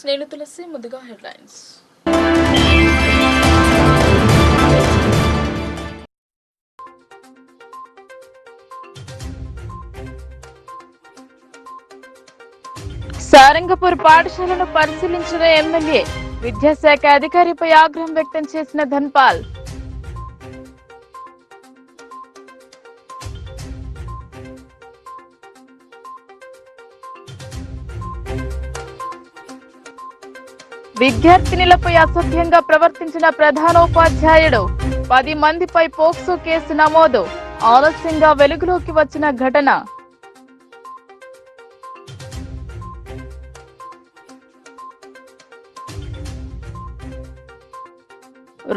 నేను తులసి. ముందుగా హెడ్లైన్స్. సారంగపూర్ పాఠశాలను పరిశీలించిన ఎమ్మెల్యే. విద్యాశాఖ అధికారిపై ఆగ్రహం వ్యక్తం చేసిన ధన్పాల్. విద్యార్థినులపై అసభ్యంగా ప్రవర్తించిన ప్రధానోపాధ్యాయుడు. 10 మందిపై పోక్సో కేసు నమోదు. ఆలస్యంగా వెలుగులోకి వచ్చిన ఘటన.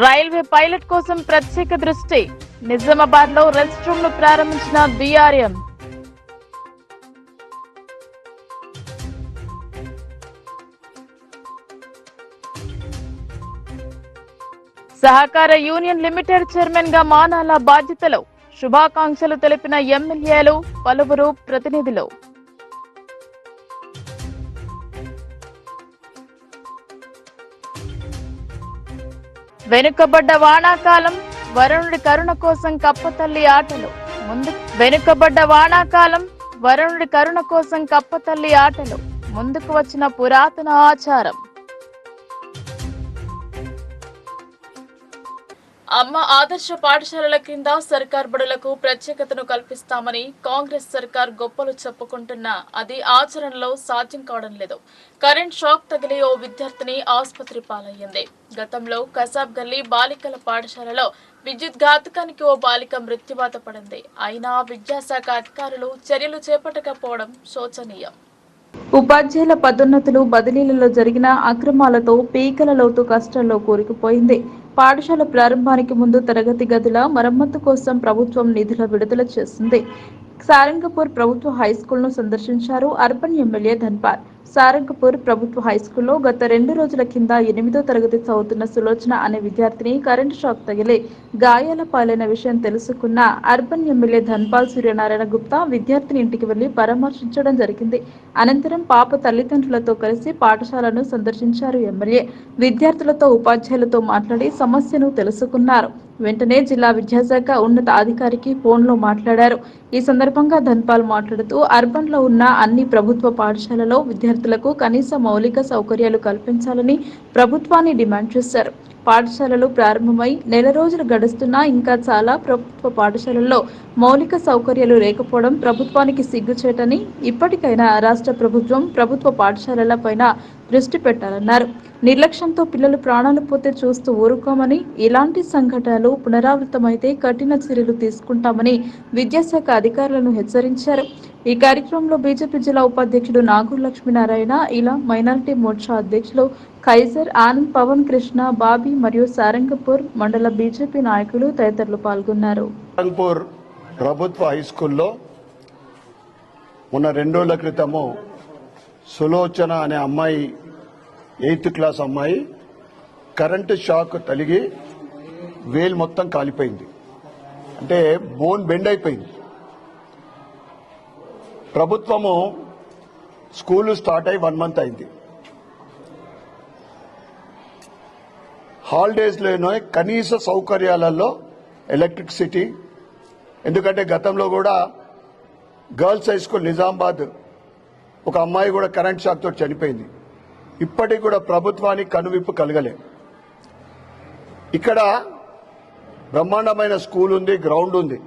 రైల్వే పైలట్ కోసం ప్రత్యేక దృష్టి. నిజామాబాద్ లో రెస్ట్ రూమ్ ను ప్రారంభించిన బీఆర్ఎం. సహకార యూనియన్ లిమిటెడ్ చైర్మన్ గా మానాల బాధ్యతలు. శుభాకాంక్షలు తెలిపిన ఎమ్మెల్యేలు, పలువురు ప్రతినిధులు. వెనుకబడ్డ వానాకాలం, వరుణుడి కరుణ కోసం కప్పతల్లి ఆటలు. వరుణుడి కరుణ కోసం కప్పతల్లి ఆటలు. ముందుకు వచ్చిన పురాతన ఆచారం. అమ్మ ఆదర్శ పాఠశాలల కింద సర్కార్ బడులకు ప్రత్యేకతను కల్పిస్తామని కాంగ్రెస్ సర్కార్ గొప్పలు చెప్పుకుంటున్నా అది ఆచరణలో సాధ్యం కావడం లేదు. కరెంట్ షాక్ తగిలి ఓ విద్యార్థిని ఆసుపత్రి పాలయ్యింది. గతంలో కసాబ్ గల్లీ బాలికల పాఠశాలలో విద్యుత్ ఘాతకానికి ఓ బాలిక మృత్యువాత పడింది. అయినా విద్యాశాఖ అధికారులు చర్యలు చేపట్టకపోవడం శోచనీయం. ఉపాధ్యాయుల పదోన్నతులు, బదిలీలలో జరిగిన అక్రమాలతో పీకల లోతు కష్టాల్లో కూరుకుపోయింది. పాఠశాల ప్రారంభానికి ముందు తరగతి గదుల మరమ్మతు కోసం ప్రభుత్వం నిధుల విడుదల చేసింది. సారంగపూర్ ప్రభుత్వ హైస్కూల్ ను సందర్శించారు అర్బన్ ఎమ్మెల్యే ధన్పాల్. సారంగపూర్ ప్రభుత్వ హైస్కూల్లో గత 2 రోజుల కింద 8వ తరగతి చదువుతున్న సులోచన అనే విద్యార్థిని కరెంటు షాక్ తగిలి గాయాల పాలైన విషయం తెలుసుకున్న అర్బన్ ఎమ్మెల్యే ధన్పాల్ సూర్యనారాయణ గుప్తా విద్యార్థిని ఇంటికి వెళ్లి పరామర్శించడం జరిగింది. అనంతరం పాప తల్లిదండ్రులతో కలిసి పాఠశాలను సందర్శించారు ఎమ్మెల్యే. విద్యార్థులతో, ఉపాధ్యాయులతో మాట్లాడి సమస్యను తెలుసుకున్నారు. వెంటనే జిల్లా విద్యాశాఖ ఉన్నత అధికారికి ఫోన్లో మాట్లాడారు. ఈ సందర్భంగా ధన్పాల్ మాట్లాడుతూ అర్బన్ లో ఉన్న అన్ని ప్రభుత్వ పాఠశాలలో విద్యార్థులకు కనీస మౌలిక సౌకర్యాలు కల్పించాలని ప్రభుత్వాన్ని డిమాండ్ చేశారు. పాఠశాలలు ప్రారంభమై నెల రోజులు గడుస్తున్నా ఇంకా చాలా ప్రభుత్వ పాఠశాలల్లో మౌలిక సౌకర్యాలు లేకపోవడం ప్రభుత్వానికి సిగ్గుచేటని, ఇప్పటికైనా రాష్ట్ర ప్రభుత్వం ప్రభుత్వ పాఠశాలల పైన దృష్టి పెట్టాలన్నారు. నిర్లక్ష్యంతో పిల్లలు ప్రాణాలు పోతే చూస్తూ ఊరుకోమని, ఇలాంటి సంఘటనలు పునరావృతమైతే కఠిన చర్యలు తీసుకుంటామని విద్యాశాఖ అధికారులను హెచ్చరించారు. ఈ కార్యక్రమంలో బీజేపీ జిల్లా ఉపాధ్యక్షుడు నాగూర్ లక్ష్మీనారాయణ, ఇలా మైనారిటీ మోర్చా అధ్యక్షులు ఖైజర్, ఆనంద్, పవన్ కృష్ణ, బాబీ మరియు సారంగపూర్ మండల బీజేపీ నాయకులు తదితరులు పాల్గొన్నారు. సారంగపూర్ ప్రభుత్వ హై స్కూల్లో మొన్న 2 రోజుల క్రితము సులోచన అనే అమ్మాయి, 8th క్లాస్ అమ్మాయి కరెంటు షాక్ తగిలి వేలు మొత్తం కాలిపోయింది. అంటే బోన్ బెండ్ అయిపోయింది. ప్రభుత్వము స్కూల్ స్టార్ట్ అయి 1 మంత్ అయింది. హాలిడేస్లోనో కనీస సౌకర్యాలలో ఎలక్ట్రిసిటీ, ఎందుకంటే గతంలో కూడా గర్ల్స్ హై స్కూల్ నిజామాబాద్ ఒక అమ్మాయి కూడా కరెంట్ షాక్ తోటి చనిపోయింది. ఇప్పటికి కూడా ప్రభుత్వానికి కనువిప్పు కలగలే. ఇక్కడ బ్రహ్మాండమైన స్కూల్ ఉంది, గ్రౌండ్ ఉంది,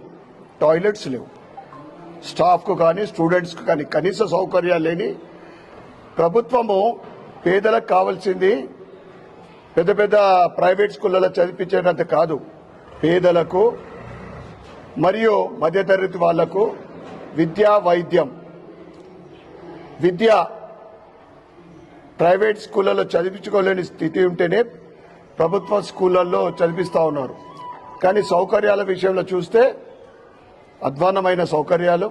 టాయిలెట్స్ లేవు, స్టాఫ్కు కానీ స్టూడెంట్స్కు కానీ కనీస సౌకర్యాలు లేని ప్రభుత్వము పేదలకు కావాల్సింది పెద్ద పెద్ద ప్రైవేట్ స్కూళ్ళలో చదివించేటంత కాదు, పేదలకు మరియు మధ్యతరగతి వాళ్లకు విద్యా, వైద్యం, విద్య ప్రైవేట్ స్కూళ్ళలో చదివించుకోలేని స్థితి ఉంటేనే ప్రభుత్వ స్కూళ్ళల్లో చదివిస్తా ఉన్నారు. కానీ సౌకర్యాల విషయంలో చూస్తే అధ్వాన్నమైన సౌకర్యాలు,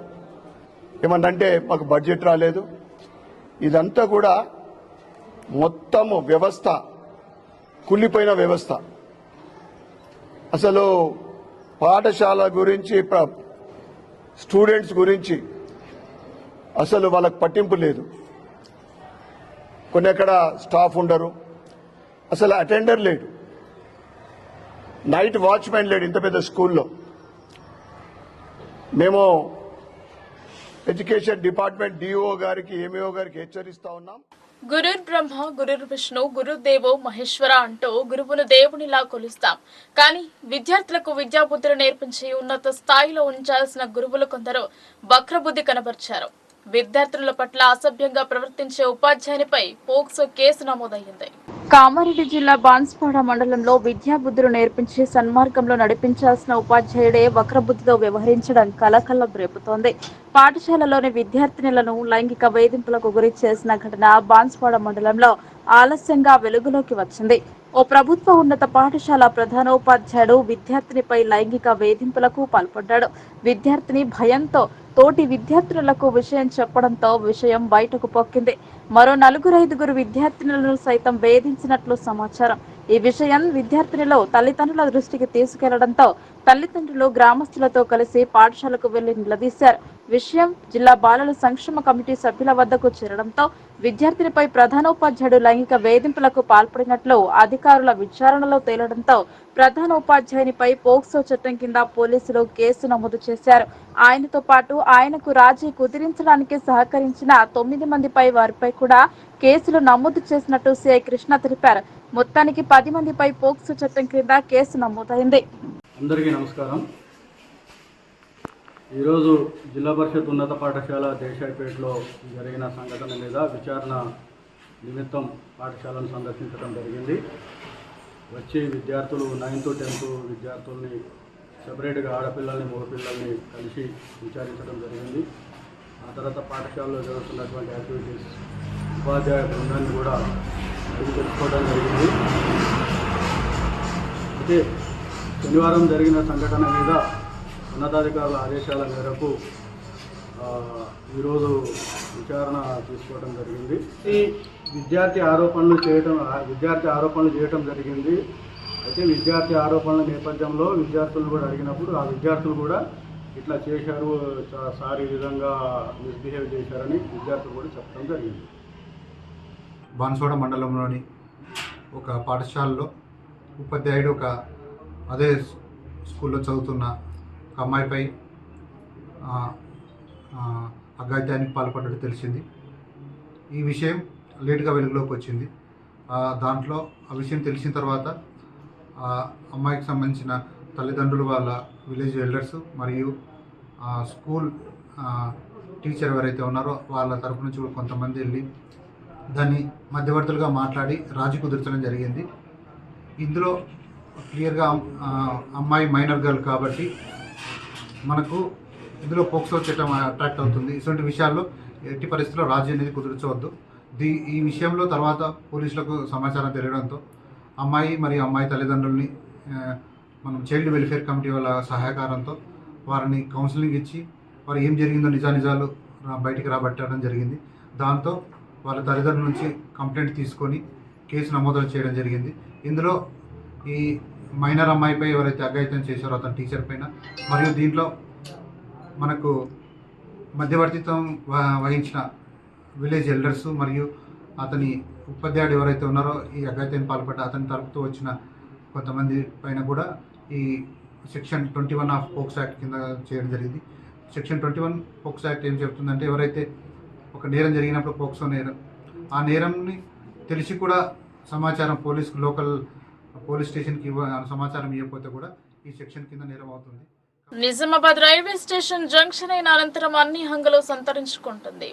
ఏమన్నంటే మాకు బడ్జెట్ రాలేదు. ఇదంతా కూడా మొత్తము వ్యవస్థ కుళ్ళిపోయిన వ్యవస్థ. అసలు పాఠశాల గురించి, స్టూడెంట్స్ గురించి అసలు వాళ్ళకు పట్టింపు లేదు. కొన్ని ఎక్కడ స్టాఫ్ ఉండరు, అసలు అటెండర్ లేడు, నైట్ వాచ్మెన్ లేడు ఇంత పెద్ద స్కూల్లో. మేము ఎడ్యుకేషన్ డిపార్ట్మెంట్ డిఓ గారికి ఎంఈఓ గారికి హెచ్చరిస్తా ఉన్నాం. గురుర్ బ్రహ్మ గురుర్ విష్ణు గురుదేవో మహేశ్వర అంటూ గురువును దేవునిలా కొలుస్తాం. కానీ విద్యార్థులకు విద్యాబుద్ధులు నేర్పించి ఉన్నత స్థాయిలో ఉంచాల్సిన గురువులు కొందరు వక్రబుద్ధి కనబర్చారు. విద్యార్థుల పట్ల అసభ్యంగా ప్రవర్తించే ఉపాధ్యాయునిపై పోక్సో కేసు నమోదయ్యింది. కామారెడ్డి జిల్లా బాన్స్వాడ మండలంలో విద్యాబుద్ధులు నేర్పించి సన్మార్గంలో నడిపించాల్సిన ఉపాధ్యాయుడే వక్రబుద్ధితో వ్యవహరించడం కలకలం రేపుతోంది. పాఠశాలలోని విద్యార్థినులను లైంగిక వేధింపులకు గురి చేసిన ఘటన బాన్స్వాడ మండలంలో ఆలస్యంగా వెలుగులోకి వచ్చింది. ఓ ప్రభుత్వ ఉన్నత పాఠశాల ప్రధానోపాధ్యాయుడు విద్యార్థినిపై లైంగిక వేధింపులకు పాల్పడ్డాడు. విద్యార్థిని భయంతో తోటి విద్యార్థులకు విషయం చెప్పడంతో విషయం బయటకు పొక్కింది. మరో 4-5 విద్యార్థినులను సైతం వేధించినట్లు సమాచారం. ఈ విషయం విద్యార్థినిలో తల్లిదండ్రుల దృష్టికి తీసుకెళ్లడంతో తల్లిదండ్రులు గ్రామస్తులతో కలిసి పాఠశాలకు వెళ్లి నిలదీశారు. విషయం జిల్లా బాలల సంక్షేమ కమిటీ సభ్యుల వద్దకు చేరడంతో విద్యార్థినిపై ప్రధానోపాధ్యాయుడు లైంగిక వేధింపులకు పాల్పడినట్లు అధికారుల విచారణలో తేలడంతో ప్రధానోపాధ్యాయునిపై పోక్సో చట్టం కింద పోలీసులు కేసు నమోదు చేశారు. ఆయనతో పాటు ఆయనకు రాజీ కుదిరించడానికి సహకరించిన 9 మందిపై వారిపై కూడా కేసులు నమోదు చేసినట్టు సిఐ కృష్ణ తెలిపారు. మొత్తానికి 10 మందిపై పోక్సో చట్టం కింద కేసు నమోదైంది. అందరికీ నమస్కారం. ఈరోజు జిల్లా పరిషత్ ఉన్నత పాఠశాల దేశాయిపేటలో జరిగిన సంఘటన మీద విచారణ నిమిత్తం పాఠశాలను సందర్శించడం జరిగింది. వచ్చి విద్యార్థులు 9th to 10th విద్యార్థుల్ని సెపరేట్గా ఆడపిల్లల్ని మగపిల్లల్ని కలిసి విచారించడం జరిగింది. ఆ తర్వాత పాఠశాలలో జరుగుతున్నటువంటి యాక్టివిటీస్ ఉపాధ్యాయ బృందాన్ని కూడా అడిగి తెలుసుకోవడం జరిగింది. అయితే శనివారం జరిగిన సంఘటన మీద ఉన్నతాధికారుల ఆదేశాల మేరకు ఈరోజు విచారణ తీసుకోవడం జరిగింది. ఈ విద్యార్థి ఆరోపణలు చేయటం జరిగింది. అయితే విద్యార్థి ఆరోపణల నేపథ్యంలో విద్యార్థులను కూడా అడిగినప్పుడు ఆ విద్యార్థులు కూడా ఇట్లా చేశారు, సార్ ఈ విధంగా మిస్బిహేవ్ చేశారని విద్యార్థులు కూడా చెప్పడం జరిగింది. బాన్స్వాడ మండలంలోని ఒక పాఠశాలలో ఉపాధ్యాయుడు అదే స్కూల్లో చదువుతున్న ఒక అమ్మాయిపై అఘాయిత్యానికి పాల్పడ్డట్టు తెలిసింది. ఈ విషయం లేటుగా వెలుగులోకి వచ్చింది. దాంట్లో ఆ విషయం తెలిసిన తర్వాత అమ్మాయికి సంబంధించిన తల్లిదండ్రులు, వాళ్ళ విలేజ్ ఎల్డర్స్ మరియు స్కూల్ టీచర్ ఎవరైతే ఉన్నారో వాళ్ళ తరపు నుంచి కొంతమంది వెళ్ళి దాన్ని మధ్యవర్తులుగా మాట్లాడి రాజీ కుదర్చడం జరిగింది. ఇందులో క్లియర్గా అమ్మాయి మైనర్ గర్ల్ కాబట్టి మనకు ఇందులో పోక్సో చట్టం అట్రాక్ట్ అవుతుంది. ఇటువంటి విషయాల్లో ఎట్టి పరిస్థితుల్లో రాజీ అనేది కుదర్చవద్దు. ఈ విషయంలో తర్వాత పోలీసులకు సమాచారం తెలియడంతో అమ్మాయి మరియు అమ్మాయి తల్లిదండ్రుల్ని మనం చైల్డ్ వెల్ఫేర్ కమిటీ వాళ్ళ సహకారంతో వారిని కౌన్సిలింగ్ ఇచ్చి వారు ఏం జరిగిందో నిజాలు బయటికి రాబట్టడం జరిగింది. దాంతో వాళ్ళ తల్లిదండ్రుల నుంచి కంప్లైంట్ తీసుకొని కేసు నమోదు చేయడం జరిగింది. ఇందులో ఈ మైనర్ అమ్మాయిపై ఎవరైతే అఘాయిత్యం చేశారో అతని టీచర్ పైన మరియు దీంట్లో మనకు మధ్యవర్తిత్వం వహించిన విలేజ్ ఎల్డర్స్ మరియు అతని ఉపాధ్యాయుడు ఎవరైతే ఉన్నారో ఈ అఘాయిత్యానికి పాల్పడ్డ అతని తరపుతో వచ్చిన కొంతమంది పైన కూడా ఈ సెక్షన్ 21 ఆఫ్ పోక్సో యాక్ట్ కింద చేయడం జరిగింది. సెక్షన్ 21 పోక్సో యాక్ట్ ఏం చెప్తుందంటే ఎవరైతే ఒక నేరం జరిగినప్పుడు పోక్సో నేరం, ఆ నేరంని తెలిసి కూడా సమాచారం లోకల్ పోలీస్ స్టేషన్కి సమాచారం ఇవ్వకపోతే కూడా ఈ సెక్షన్ కింద నేరం అవుతుంది. నిజామాబాద్ రైల్వే స్టేషన్ జంక్షన్ అయిన అనంతరం అన్ని హంగులు సంతరించుకుంటుంది.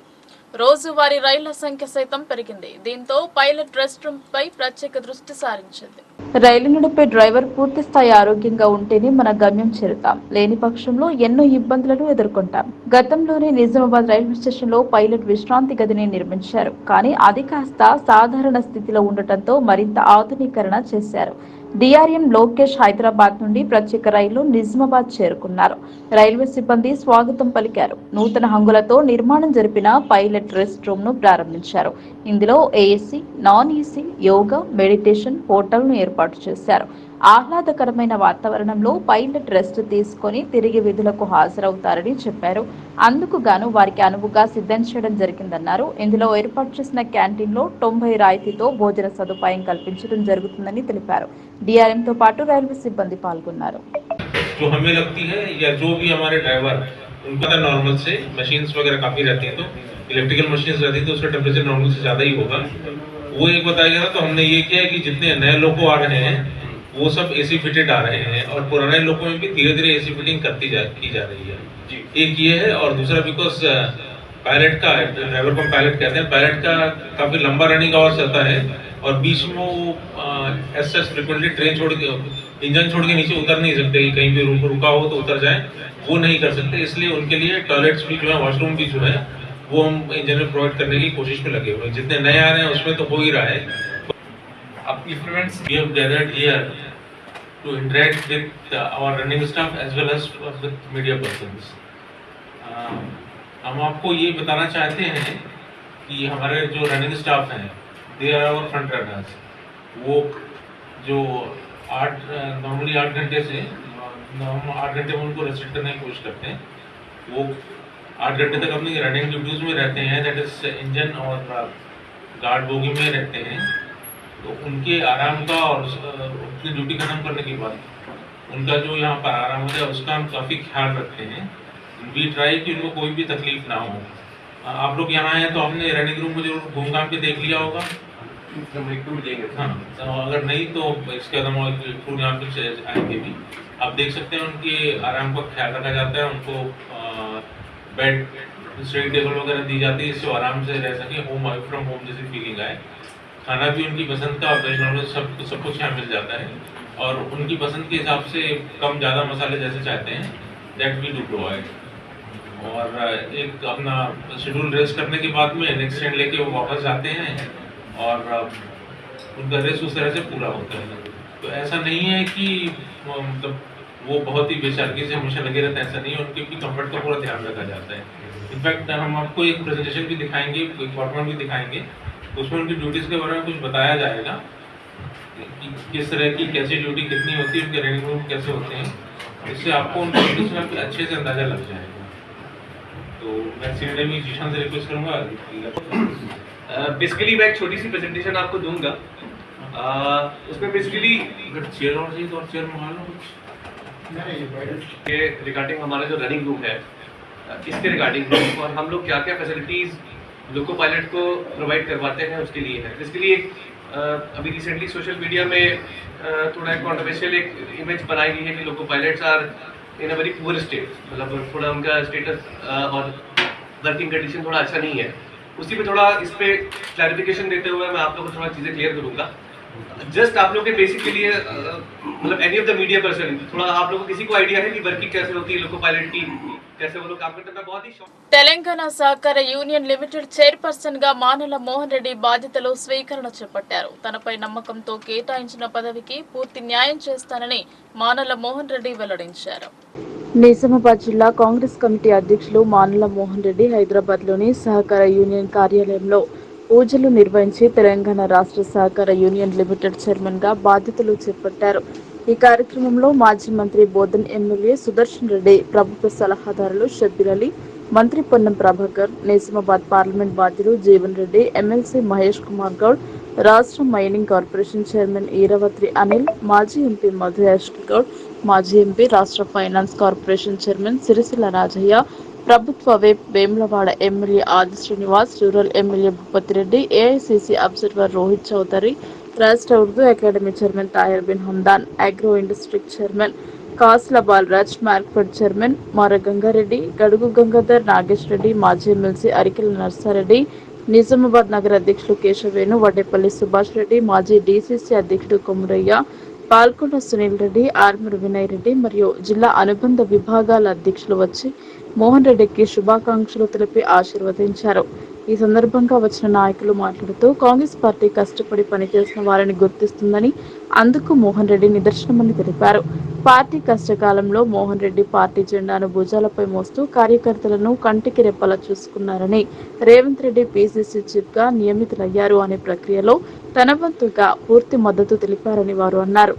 రోజువారీ రైళ్ల సంఖ్య సైతం పెరిగింది. దీంతో పైలట్ రెస్ట్ రూమ్ పై ప్రత్యేక దృష్టి సారించింది. రైలు నడిపే డ్రైవర్ పూర్తి స్థాయి ఆరోగ్యంగా ఉంటేనే మన గమ్యం చేరుతాం. లేని పక్షంలో ఎన్నో ఇబ్బందులను ఎదుర్కొంటాం. గతంలోనే నిజామాబాద్ రైల్వే స్టేషన్ లో పైలట్ విశ్రాంతి గదిని నిర్మించారు. కానీ అది కాస్త సాధారణ స్థితిలో ఉండటంతో మరింత ఆధునీకరణ చేశారు. డిఆర్ఎం లోకేష్ హైదరాబాద్ నుండి ప్రత్యేక రైలు నిజామాబాద్ చేరుకున్నారు. రైల్వే సిబ్బంది స్వాగతం పలికారు. నూతన హంగులతో నిర్మాణం జరిపిన పైలట్ రెస్ట్ రూమ్ ను ప్రారంభించారు. ఇందులో AC, non AC, yoga, meditation, hotel ను ఏర్పాటు చేశారు. ఆహ్లాదకరమైన వాతావరణంలో పైలట్ రెస్ట్ తీసుకొని తిరిగి విధులకు హాజరవుతారని చెప్పారు. అందుకు గాను వారికి అనువుగా సిద్ధం చేయడం జరిగిందన్నారు. ఇందులో ఏర్పాటు చేసిన క్యాంటీన్లో 90 రాయితీతో భోజన సదుపాయం కల్పించడం జరుగుతుందని తెలిపారు. డిఆర్ఎంతో పాటు రైల్వే సిబ్బంది పాల్గొన్నారు. जो हमें लगती है या जो भी हमारे ड्राइवर उनका नॉर्मल से मशीन्स वगैरह काफ़ी रहती हैं, तो इलेक्ट्रिकल मशीन्स रहती है तो उसका टेम्परेचर नॉर्मल से ज़्यादा ही होगा। वो एक बताया गया था, तो हमने ये किया है कि जितने नए लोगो आ रहे हैं वो सब एसी फिटेड आ रहे हैं और पुराने लोगों में भी धीरे धीरे एसी फिटिंग की जा रही है। एक ये है और दूसरा बिकॉज पायलट का, ड्राइवर को पायलट कहते हैं, पायलट का काफ़ी लंबा रनिंग आवर्स चलता है और बीच में वो ऐसा फ्रिक्वेंटली ट्रेन छोड़ के, इंजन छोड़ के नीचे उतर नहीं सकते, कहीं भी रुका हो तो उतर जाए, वो नहीं कर सकते। इसलिए उनके लिए टॉयलेट्स भी जो है, वॉशरूम भी जो है वो हम इंजन में प्रोवाइड करने की कोशिश में लगे हुए हैं। जितने नए आ रहे हैं उसमें तो हो ही रहा है। अब students we have gathered here to interact with our running staff as well as with media persons. हम आपको ये बताना चाहते हैं कि हमारे जो रनिंग स्टाफ हैं they are our front runners. वो जो नॉर्मली 8 घंटे से हम 8 घंटे में उनको रेस्ट्रिक्ट करने की कोशिश करते हैं। वो 8 घंटे तक अपनी रनिंग ड्यूटीज़ में रहते हैं, दैट इज इंजन और गार्ड बोगी में रहते हैं। तो उनके आराम का और अपनी ड्यूटी खत्म करने के बाद उनका जो यहाँ पर आराम होता है उसका हम काफ़ी ख्याल रखते हैं। वी ट्राई कि उनको कोई भी तकलीफ ना हो। आप लोग यहाँ आए तो हमने रनिंग रूम में जरूर घूम घाम के देख लिया होगा। हाँ, तो अगर नहीं तो इसके बाद हम फूड यहाँ पे आएंगे भी। आप देख सकते हैं उनके आराम का ख्याल रखा जाता है। उनको बेड, स्टडी टेबल वगैरह दी जाती है जिससे आराम से रह सके, होम अवे फ्रॉम होम जैसी फीलिंग आए। खाना भी उनकी पसंद का वेज नॉनवेज सब कुछ यहाँ मिल जाता है और उनकी पसंद के हिसाब से कम ज़्यादा मसाले जैसे चाहते हैं दैट वी डू प्रोवाइड। और एक अपना शेड्यूल रेस्ट करने के बाद में नेक्स्ट ट्रेन लेके वो वापस जाते हैं और उनका रेस्ट उस तरह से पूरा होता है। तो ऐसा नहीं है कि मतलब वो बहुत ही बेचारगी से हमेशा लगे रहते हैं, ऐसा नहीं है। उनके भी कंफर्ट का पूरा ध्यान रखा जाता है। इनफैक्ट हम आपको एक प्रेजेंटेशन भी दिखाएंगे, एक डॉक्यूमेंट भी दिखाएंगे, उसमें उनकी ड्यूटीज़ के बारे में कुछ बताया जाएगा कि किस तरह की कैसी ड्यूटी कितनी होती है, उनके रनिंग रूम कैसे होते हैं। इससे आपको उनकी ड्यूटीज़ का अच्छे से अंदाज़ा लग जाएगा। तो मैं सीनियर में जीशान से रिक्वेस्ट करूँगा। बेसिकली मैं एक छोटी सी प्रेजेंटेशन आपको दूंगा। उसमें बेसिकली अगर चेयर और चाहिए तो और चेयर मंगा लो कुछ के रिगार्डिंग हमारा जो रनिंग रूम है इसके रिगार्डिंग है और हम लोग क्या क्या फैसिलिटीज़ लोको पायलट को प्रोवाइड करवाते हैं उसके लिए है। बेसिकली एक अभी रिसेंटली सोशल मीडिया में थोड़ा एक कॉन्ट्रोवर्शियल एक इमेज बनाई गई है कि loco pilots are in a very poor state, मतलब थोड़ा उनका स्टेटस और वर्किंग कंडीशन थोड़ा अच्छा नहीं है। उसी पे थोड़ा इस पे क्लैरिफिकेशन देते हुए मैं आप लोगों को थोड़ा चीज़ें क्लियर करूँगा। जस्ट आप लोग के बेसिक के लिए मतलब any of the media person थोड़ा आप लोगों को किसी को आइडिया है कि वर्किंग कैसे होती है, लोको पायलट की कैसे वो लोग काम करते हैं? मैं बहुत ही తెలంగాణ సహకార యూనియన్ లిమిటెడ్ చైర్పర్సన్ గా మానల మోహన్ రెడ్డి బాధ్యతలు స్వీకరణ చేపట్టారు. తనపై నమ్మకంతో కేటాయించిన పదవికి పూర్తి న్యాయం చేస్తానని మానల మోహన్ రెడ్డి వెల్లడించారు. నిజామాబాద్ జిల్లా కాంగ్రెస్ కమిటీ అధ్యక్షులు మానల మోహన్ రెడ్డి హైదరాబాద్లోని సహకార యూనియన్ కార్యాలయంలో పూజలు నిర్వహించి తెలంగాణ రాష్ట్ర సహకార యూనియన్ లిమిటెడ్ చైర్మన్ గా బాధ్యతలు చేపట్టారు. ఈ కార్యక్రమంలో మాజీ మంత్రి బోధన్ ఎమ్మెల్యే సుదర్శన్ రెడ్డి, ప్రభుత్వ సలహాదారులు షబ్బీర్ అలీ, మంత్రి పొన్నం ప్రభాకర్, నిజామాబాద్ పార్లమెంట్ బాధ్యులు జీవన్ రెడ్డి, ఎమ్మెల్సీ మహేష్ కుమార్ గౌడ్, రాష్ట్ర mining corporation chairman Eravatri Anil, మాజీ ఎంపీ మధు యాష్కి గౌడ్, మాజీ ఎంపీ, రాష్ట్ర finance corporation chairman Sircilla Rajaiah, ప్రభుత్వ whip Vemulawada MLA Aadi Srinivas, rural MLA Bhupathireddy, AICC observer Rohit Chowdary, రాష్ట్ర Urdu academy chairman Tahir bin Hamdan, agro industry chairman Kasula Balaraj, market chairman Mara Gangareddy, గడుగు Gangadhar, Nagesh Reddy, మాజీ ఎమ్మెల్సీ అరికెల నర్సారెడ్డి, నిజామాబాద్ నగర అధ్యక్షులు కేశవేణు, వడ్డేపల్లి సుభాష్ రెడ్డి, మాజీ డీసీసీ అధ్యక్షుడు కొమురయ్య, పాల్కొండ సునీల్ రెడ్డి, ఆర్మూర్ వినయ్ రెడ్డి మరియు జిల్లా అనుబంధ విభాగాల అధ్యక్షులు వచ్చి మోహన్ రెడ్డికి శుభాకాంక్షలు తెలిపి ఆశీర్వదించారు. ఈ సందర్భంగా వచ్చిన నాయకులు మాట్లాడుతూ కాంగ్రెస్ పార్టీ కష్టపడి పనిచేసిన వారిని గుర్తిస్తుందని, అందుకు మోహన్ రెడ్డి నిదర్శనమని తెలిపారు. పార్టీ కష్టకాలంలో మోహన్ రెడ్డి పార్టీ జెండాను భుజాలపై మోస్తూ కార్యకర్తలను కంటికి రెప్పలా చూసుకున్నారని, రేవంత్ రెడ్డి పీసీసీ చీఫ్ గా నియమితులయ్యారు అనే ప్రక్రియలో తన వంతుగా పూర్తి మద్దతు తెలిపారని వారు అన్నారు.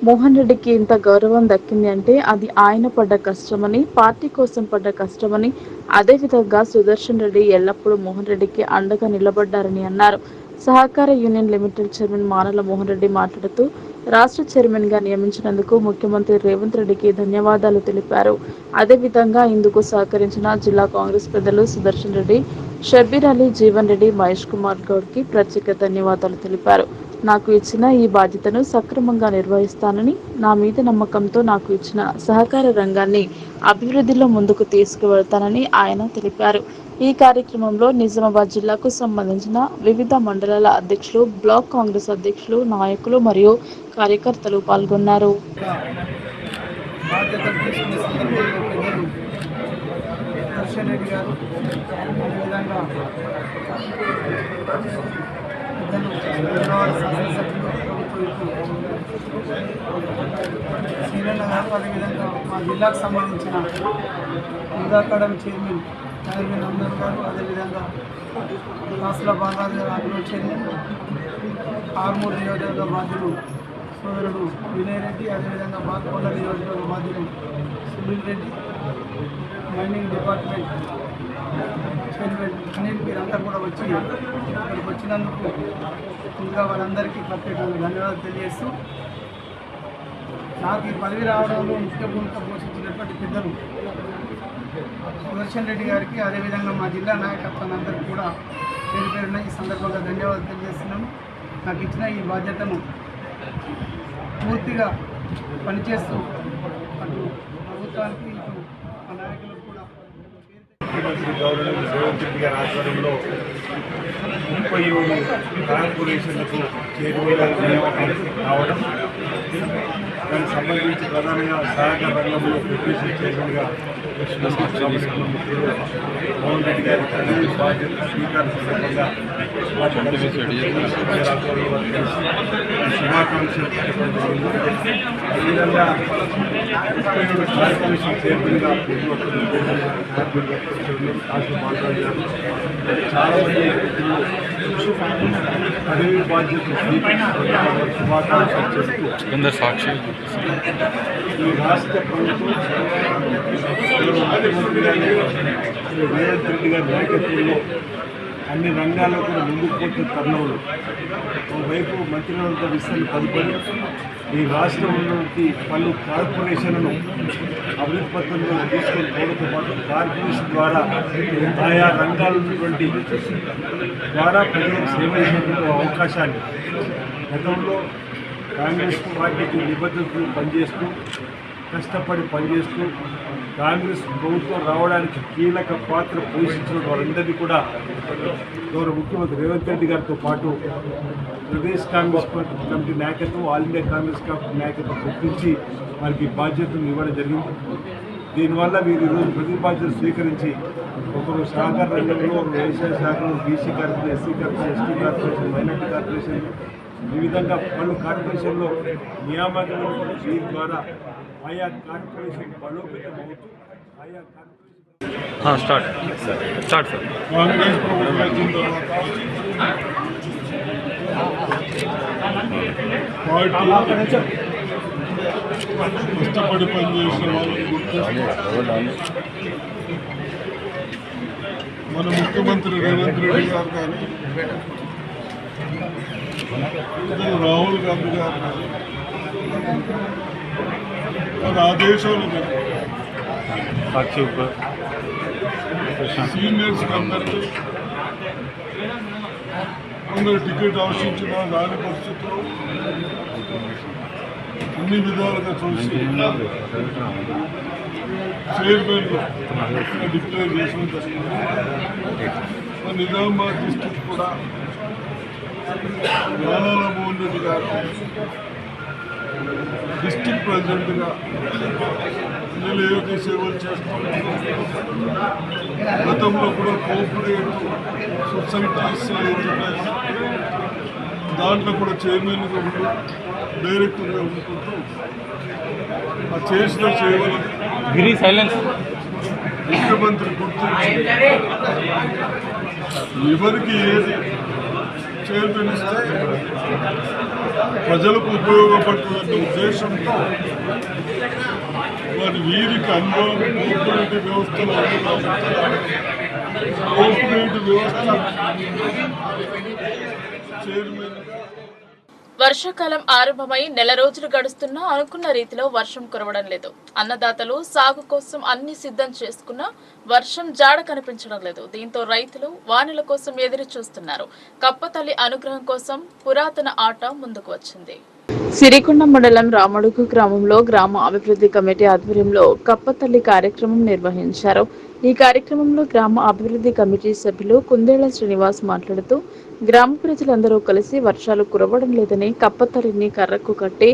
మోహన్ రెడ్డికి ఇంత గౌరవం దక్కింది అంటే అది ఆయన పడ్డ కష్టమని, పార్టీ కోసం పడ్డ కష్టమని, అదేవిధంగా సుదర్శన్ రెడ్డి ఎల్లప్పుడూ మోహన్ రెడ్డికి అండగా నిలబడ్డారని అన్నారు. సహకార union limited chairman మానల Mohan Reddy మాట్లాడుతూ రాష్ట్ర చైర్మన్ గా నియమించినందుకు ముఖ్యమంత్రి రేవంత్ రెడ్డికి ధన్యవాదాలు తెలిపారు. అదేవిధంగా ఇందుకు సహకరించిన జిల్లా కాంగ్రెస్ పెద్దలు సుదర్శన్ రెడ్డి, షబ్బీర్ అలీ, జీవన్ రెడ్డి, మహేష్ కుమార్ గౌడ్ కి ప్రత్యేక ధన్యవాదాలు తెలిపారు. నాకు ఇచ్చిన ఈ బాధ్యతను సక్రమంగా నిర్వహిస్తానని, నా మీద నమ్మకంతో నాకు ఇచ్చిన సహకార రంగాన్ని అభివృద్ధిలో ముందుకు తీసుకువెళ్తానని ఆయన తెలిపారు. ఈ కార్యక్రమంలో నిజామాబాద్ జిల్లాకు సంబంధించిన వివిధ మండలాల అధ్యక్షులు, బ్లాక్ కాంగ్రెస్ అధ్యక్షులు, నాయకులు మరియు కార్యకర్తలు పాల్గొన్నారు. బాధ్యతలు తీసుకునే సందర్భంలో పెద్దలు దర్శన్ రెడ్డి గారు, అదేవిధంగా పెద్దలు విజయవాడ శాసనసభ్యులు, ప్రభుత్వ శ్రీరన్న గారు, అదేవిధంగా మా జిల్లాకు సంబంధించిన యువత అకాడమీ చైర్మన్ చైర్మన్ అందరూ గారు, అదేవిధంగా రాసుల బాలాజీ గారు అగ్రో చైర్మన్, ఆర్మూర్ నియోజకవర్గ బాధ్యులు సోదరుడు వినయ్ రెడ్డి, అదేవిధంగా బాల్కొండ నియోజకవర్గ బాధ్యులు Sunil Reddy, mining department chairman Anil, వీరంతా కూడా వచ్చి ఇక్కడికి వచ్చినందుకు ఇంకా వాళ్ళందరికీ ప్రత్యేకంగా ధన్యవాదాలు తెలియజేస్తూ, నాకు ఈ పదవి రావడంలో ముఖ్య భూమిక పోషించినటువంటి పెద్దలు సుదర్శన్ రెడ్డి గారికి, అదేవిధంగా మా జిల్లా నాయకత్వాన్ని అందరికీ కూడా పేరు పేరున ఈ సందర్భంగా ధన్యవాదాలు తెలియజేస్తున్నాను. నాకు ఇచ్చిన ఈ బాధ్యతను పూర్తిగా పనిచేస్తూ అటు ప్రభుత్వానికి, ఇటు మా నాయకులకు కూడా ముఖ్యమంత్రి గవర్నర్ రేవంత్ రెడ్డి గారి ఆధ్వర్యంలో 37 కార్పొరేషన్లకు చైర్మన్ నియామకం కావడం, దానికి సంబంధించి ప్రధానంగా సహకార రంగంలో డిప్యూటీ చైర్మన్గా మోహన్ రెడ్డి గారి బాధ్యత స్వీకారం సందర్భంగా శుభాకాంక్షలు చెప్పడం జరిగింది. అదేవిధంగా 37 కార్పొరేషన్ చైర్మన్గా మాట్లాడారు. చాలామంది పదవి బాధ్యతలు స్వీకరించిన శుభాకాంక్షలు చెప్తూ ఈ రాష్ట్ర ప్రభుత్వం ముఖ్యమంత్రి గారి రేవంత్ రెడ్డి గారి నాయకత్వంలో అన్ని రంగాల్లో కూడా ముందుకు పోతున్న తరుణంలో ఒకవైపు మంత్రివర్గ విస్తరణ తదుపరి ఈ రాష్ట్రంలోకి పలు కార్పొరేషన్లను అభివృద్ధి పథంలో తీసుకొని పోవడంతో పాటు కార్పొరేషన్ ద్వారా ఆయా రంగాల్లో ఉన్నటువంటి ద్వారా ప్రజలకు సేవ చేసేటువంటి అవకాశాన్ని గతంలో కాంగ్రెస్ పార్టీకి నిబద్ధతలు పనిచేస్తూ కష్టపడి పనిచేస్తూ కాంగ్రెస్ ప్రభుత్వం రావడానికి కీలక పాత్ర పోషించిన వారందరినీ కూడా గౌరవ ముఖ్యమంత్రి రేవంత్ రెడ్డి గారితో పాటు ప్రదేశ్ కాంగ్రెస్ కమిటీ నాయకత్వం, ఆల్ ఇండియా కాంగ్రెస్ కమిటీ నాయకత్వం గుర్తించి వారికి బాధ్యతలు ఇవ్వడం జరిగింది. దీనివల్ల వీరు ఈరోజు ప్రతి బాధ్యతలు స్వీకరించి ఒకరు సహకార రంగంలో, వ్యవసాయ శాఖలో, BC corporation, SC corporation, ST corporation, minority corporation, ఈ విధంగా పలు కార్పొరేషన్లో నియామకాలు వీరి ద్వారా ఆయా కార్పొరేషన్ బలోపేతమవుతూ ఆయా కార్పొరేషన్ కాంగ్రెస్ ప్రభుత్వం వచ్చిన తర్వాత పార్టీ కష్టపడి పనిచేసిన వాళ్ళని గుర్తిస్తూ మన ముఖ్యమంత్రి రేవంత్ రెడ్డి గారు కానీ, రాహుల్ గాంధీ గారు కానీ వారి ఆదేశాలు సీనియర్స్ అందరికీ కొందరు టికెట్ ఆశించిన దాని పరిస్థితుల్లో అన్ని విధాలుగా చూసి చైర్మన్ డిక్లేర్ చేసిన నిజామాబాద్ డిస్ట్రిక్ట్ కూడా మానల మోహన్ రెడ్డి గారు డిస్ట్రిక్ట్ ప్రెసిడెంట్గా నేను ఏదైతే సేవలు చేస్తున్నాను, గతంలో కూడా కోఆపరేటివ్ సొసైటీస్ ఎంటర్ప్రైజ్ దాంట్లో కూడా చైర్మన్గా ఉంటూ డైరెక్టర్గా ఉంటుకుంటూ ఆ చేసిన సేవలు ముఖ్యమంత్రి గుర్తించి ఎవరికి ఏది చైర్మన్ ఇస్తే ప్రజలకు ఉపయోగపడుతున్న ఉద్దేశంతో మరి వీరికి అనుభవం కోఆపరేటివ్ వ్యవస్థలో కోఆపరేటివ్ వ్యవస్థ చైర్మన్. వర్షాకాలం ఆరంభమై నెల రోజులు గడుస్తున్నా అనుకున్న రీతిలో వర్షం కురవడం లేదు. అన్నదాతలు సాగు కోసం అన్ని సిద్ధం చేసుకున్నా వర్షం జాడ కనిపించడం లేదు. దీంతో రైతులు వానల కోసం ఎదురు చూస్తున్నారు. కప్పతల్లి అనుగ్రహం కోసం పురాతన ఆట ముందుకు వచ్చింది. సిరికొండ మండలం రామడుగు గ్రామంలో గ్రామ అభివృద్ధి కమిటీ ఆధ్వర్యంలో కప్పతల్లి కార్యక్రమం నిర్వహించారు. ఈ కార్యక్రమంలో గ్రామ అభివృద్ధి కమిటీ సభ్యులు కుందేళ్ల శ్రీనివాస్ మాట్లాడుతూ గ్రామ ప్రజలందరూ కలిసి వర్షాలు కురవడం లేదని కప్పతల్లిని కర్రకు కట్టి